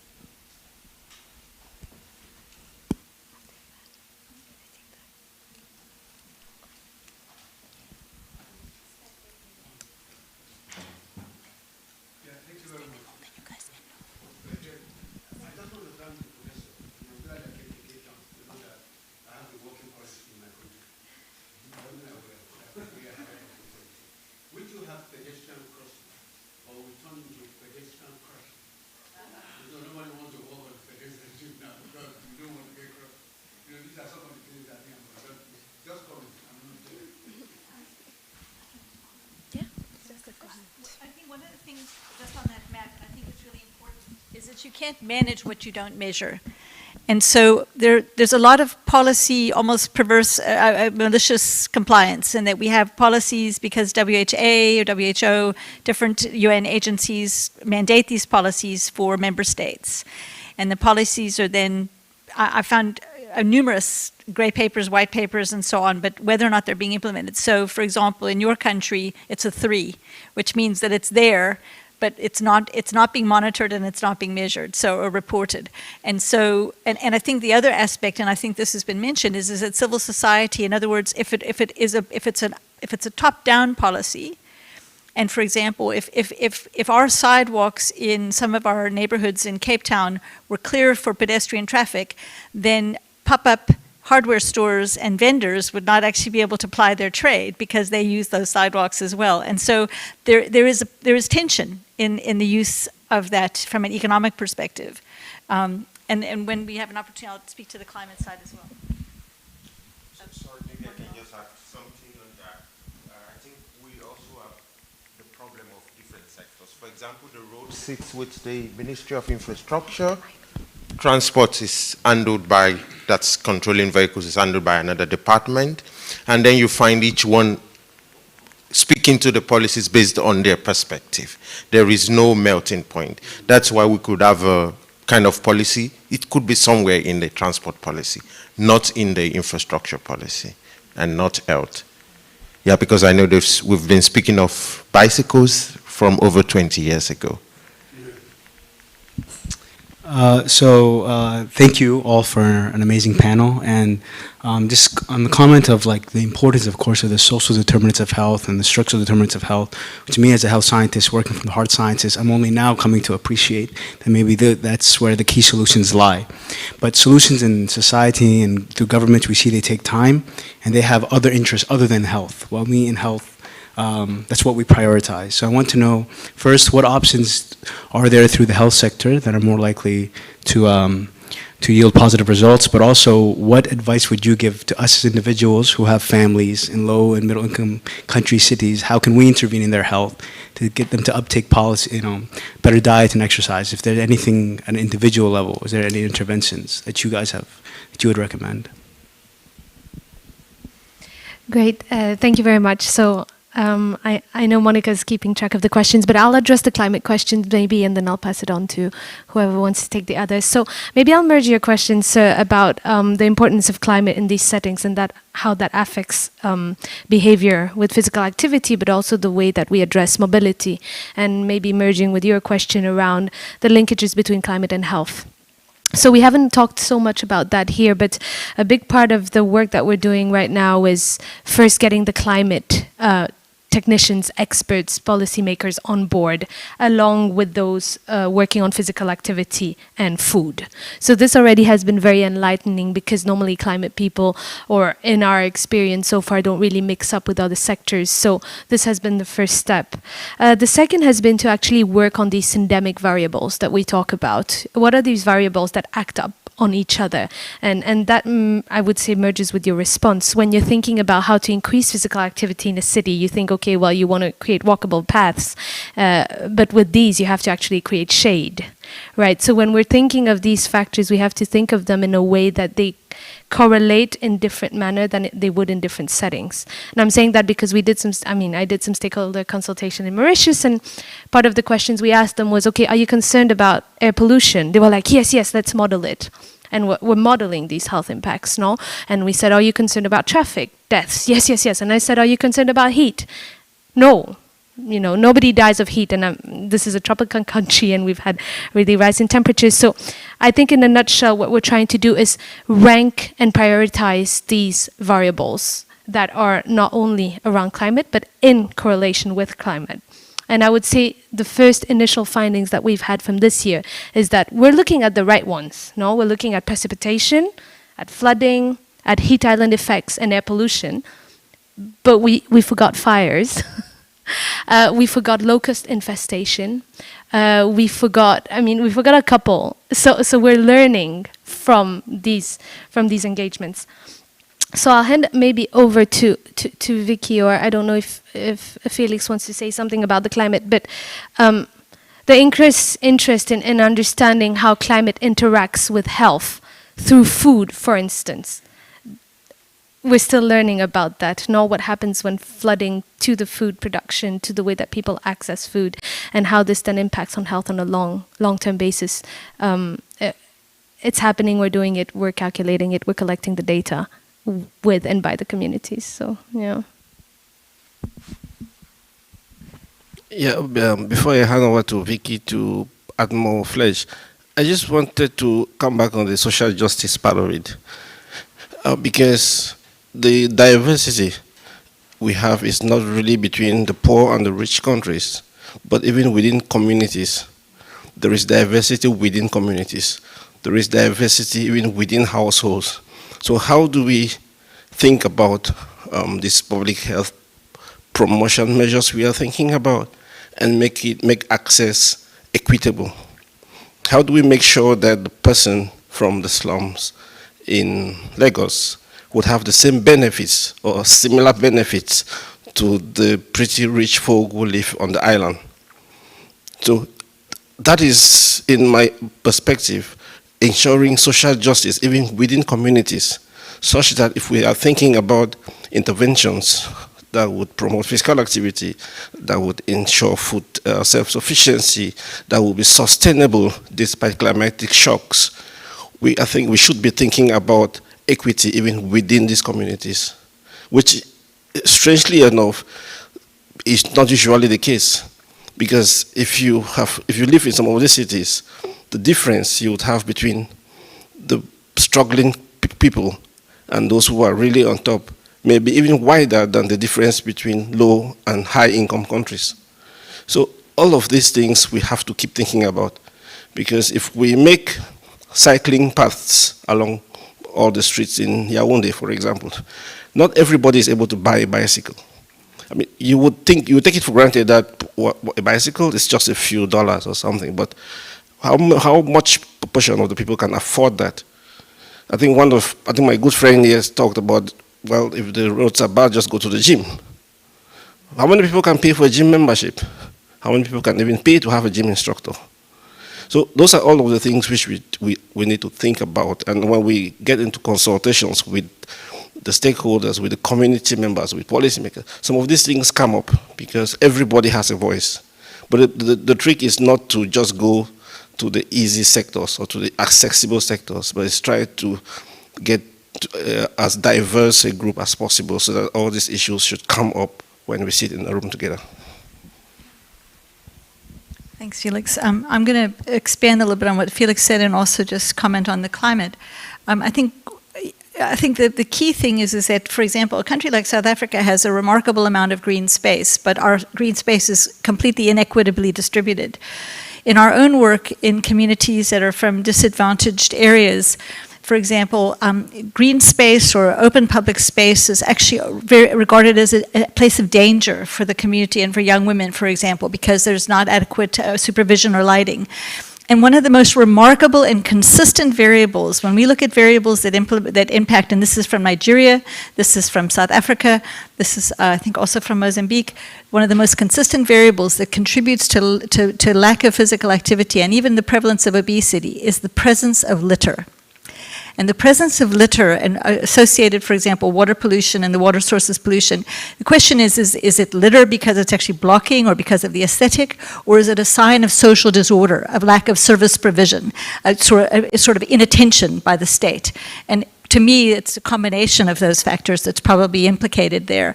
You can't manage what you don't measure. And so there's a lot of policy, almost perverse, malicious compliance, in that we have policies because WHA or WHO, different UN agencies mandate these policies for member states. And the policies are then, I found numerous gray papers, white papers, and so on, but whether or not they're being implemented. So, for example, in your country, it's a 3, which means that it's there, but it's not being monitored and it's not being measured, or reported. And so, and I think the other aspect, and I think this has been mentioned, is that civil society, in other words, if it's a top-down policy, and for example, if our sidewalks in some of our neighborhoods in Cape Town were clear for pedestrian traffic, then pop-up hardware stores and vendors would not actually be able to ply their trade because they use those sidewalks as well. And so there is tension in the use of that from an economic perspective. And when we have an opportunity, I'll speak to the climate side as well. Sorry, maybe I can just add something on that. I think we also have the problem of different sectors. For example, the road sits with the Ministry of Infrastructure. Transport is handled by, that's controlling vehicles, is handled by another department. And then you find each one speaking to the policies based on their perspective. There is no melting point. That's why we could have a kind of policy. It could be somewhere in the transport policy, not in the infrastructure policy, and not health. Yeah, because I know we've been speaking of bicycles from over 20 years ago. Thank you all for an amazing panel, and just on the comment of like the importance, of course, of the social determinants of health and the structural determinants of health. To me, as a health scientist working from the hard sciences, I'm only now coming to appreciate that maybe that's where the key solutions lie. But solutions in society and through governments, we see they take time, and they have other interests other than health. Well, me in health. That's what we prioritize. So I want to know, first, what options are there through the health sector that are more likely to yield positive results, but also what advice would you give to us as individuals who have families in low and middle income country cities? How can we intervene in their health to get them to uptake policy, better diet and exercise? If there's anything at an individual level, is there any interventions that you guys have that you would recommend? Great, thank you very much. So I know Monica's keeping track of the questions, but I'll address the climate questions maybe, and then I'll pass it on to whoever wants to take the others. So maybe I'll merge your questions about the importance of climate in these settings and how that affects behavior with physical activity, but also the way that we address mobility, and maybe merging with your question around the linkages between climate and health. So we haven't talked so much about that here, but a big part of the work that we're doing right now is first getting the climate technicians, experts, policymakers on board, along with those working on physical activity and food. So this already has been very enlightening, because normally climate people, or in our experience so far, don't really mix up with other sectors. So this has been the first step. The second has been to actually work on these syndemic variables that we talk about. What are these variables that act up on each other? And that, I would say, merges with your response. When you're thinking about how to increase physical activity in a city, you think, okay, well, you want to create walkable paths, but with these, you have to actually create shade, right? So when we're thinking of these factors, we have to think of them in a way that they correlate in different manner than they would in different settings. And I'm saying that because I did some stakeholder consultation in Mauritius, and part of the questions we asked them was, okay, are you concerned about air pollution? They were like, yes, let's model it. And we're modeling these health impacts, no? And we said, are you concerned about traffic, deaths? Yes. And I said, are you concerned about heat? No. Nobody dies of heat, and this is a tropical country, and we've had really rising temperatures. So I think in a nutshell, what we're trying to do is rank and prioritize these variables that are not only around climate, but in correlation with climate. And I would say the first initial findings that we've had from this year is that we're looking at the right ones. No, we're looking at precipitation, at flooding, at heat island effects and air pollution, but we forgot fires. We forgot locust infestation. We forgot a couple. So we're learning from these engagements. So I'll hand maybe over to Vicky, or I don't know if Felix wants to say something about the climate, but the interest in understanding how climate interacts with health through food, for instance. We're still learning about that, what happens when flooding to the food production, to the way that people access food, and how this then impacts on health on a long-term basis. It's happening, we're doing it, we're calculating it, we're collecting the data with and by the communities, so, yeah. Yeah, before I hand over to Vicky to add more flesh, I just wanted to come back on the social justice part of it, because the diversity we have is not really between the poor and the rich countries, but even within communities. There is diversity within communities. There is diversity even within households. So how do we think about these public health promotion measures we are thinking about and make access equitable? How do we make sure that the person from the slums in Lagos would have the same benefits or similar benefits to the pretty rich folk who live on the island? So that is, in my perspective, ensuring social justice even within communities, such that if we are thinking about interventions that would promote physical activity, that would ensure food self-sufficiency, that will be sustainable despite climatic shocks, I think we should be thinking about equity even within these communities, which, strangely enough, is not usually the case. Because if you live in some of these cities, the difference you would have between the struggling people and those who are really on top may be even wider than the difference between low and high income countries. So all of these things we have to keep thinking about, because if we make cycling paths along all the streets in Yaoundé, for example, not everybody is able to buy a bicycle. I mean, you would take it for granted that a bicycle is just a few dollars or something, but how much proportion of the people can afford that? I think my good friend here has talked about, well, if the roads are bad, just go to the gym. How many people can pay for a gym membership? How many people can even pay to have a gym instructor? So those are all of the things which we need to think about. And when we get into consultations with the stakeholders, with the community members, with policymakers, some of these things come up because everybody has a voice. But the trick is not to just go to the easy sectors or to the accessible sectors, but it's try to get as diverse a group as possible so that all these issues should come up when we sit in a room together. Thanks, Felix. I'm going to expand a little bit on what Felix said and also just comment on the climate. I think that the key thing is that, for example, a country like South Africa has a remarkable amount of green space, but our green space is completely inequitably distributed. In our own work in communities that are from disadvantaged areas, for example, green space or open public space is actually regarded as a place of danger for the community and for young women, for example, because there's not adequate supervision or lighting. And one of the most remarkable and consistent variables, when we look at variables that impact, and this is from Nigeria, this is from South Africa, this is, I think, also from Mozambique, one of the most consistent variables that contributes to lack of physical activity and even the prevalence of obesity is the presence of litter. And the presence of litter and associated, for example, water pollution and the water sources pollution, the question is it litter because it's actually blocking or because of the aesthetic, or is it a sign of social disorder, of lack of service provision, sort of inattention by the state? And to me, it's a combination of those factors that's probably implicated there.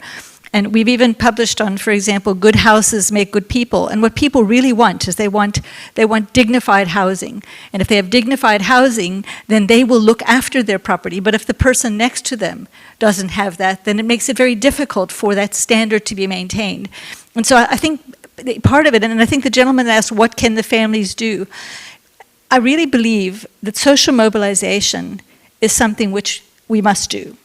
And we've even published on, for example, good houses make good people. And what people really want is they want dignified housing. And if they have dignified housing, then they will look after their property. But if the person next to them doesn't have that, then it makes it very difficult for that standard to be maintained. And so I think part of it, and I think the gentleman asked, what can the families do? I really believe that social mobilization is something which we must do.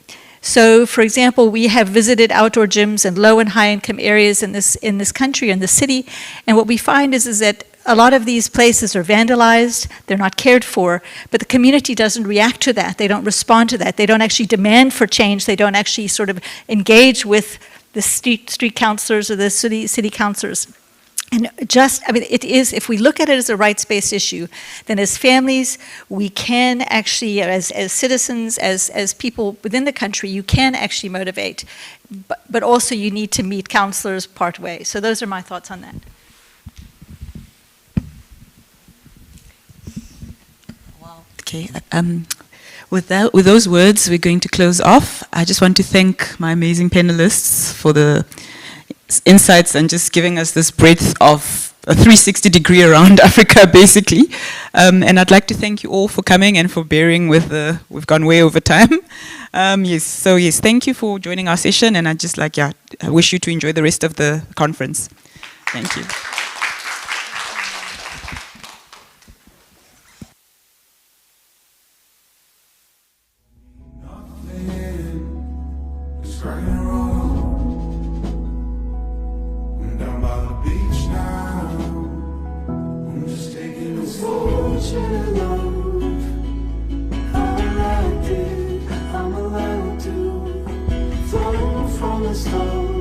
So, for example, we have visited outdoor gyms in low and high income areas in this country, in the city, and what we find is that a lot of these places are vandalized, they're not cared for, but the community doesn't react to that, they don't respond to that, they don't actually demand for change, they don't actually sort of engage with the street councillors or the city councillors. And it is, if we look at it as a rights-based issue, then as families, we can actually, as citizens, as people within the country, you can actually motivate. But also you need to meet councillors part way. So those are my thoughts on that. Wow. Okay. With those words, we're going to close off. I just want to thank my amazing panelists for the insights and just giving us this breadth of a 360-degree around Africa, basically. And I'd like to thank you all for coming and for bearing with we've gone way over time. Yes, thank you for joining our session, and I wish you to enjoy the rest of the conference. Thank you. I'm allowed to flow from the stars.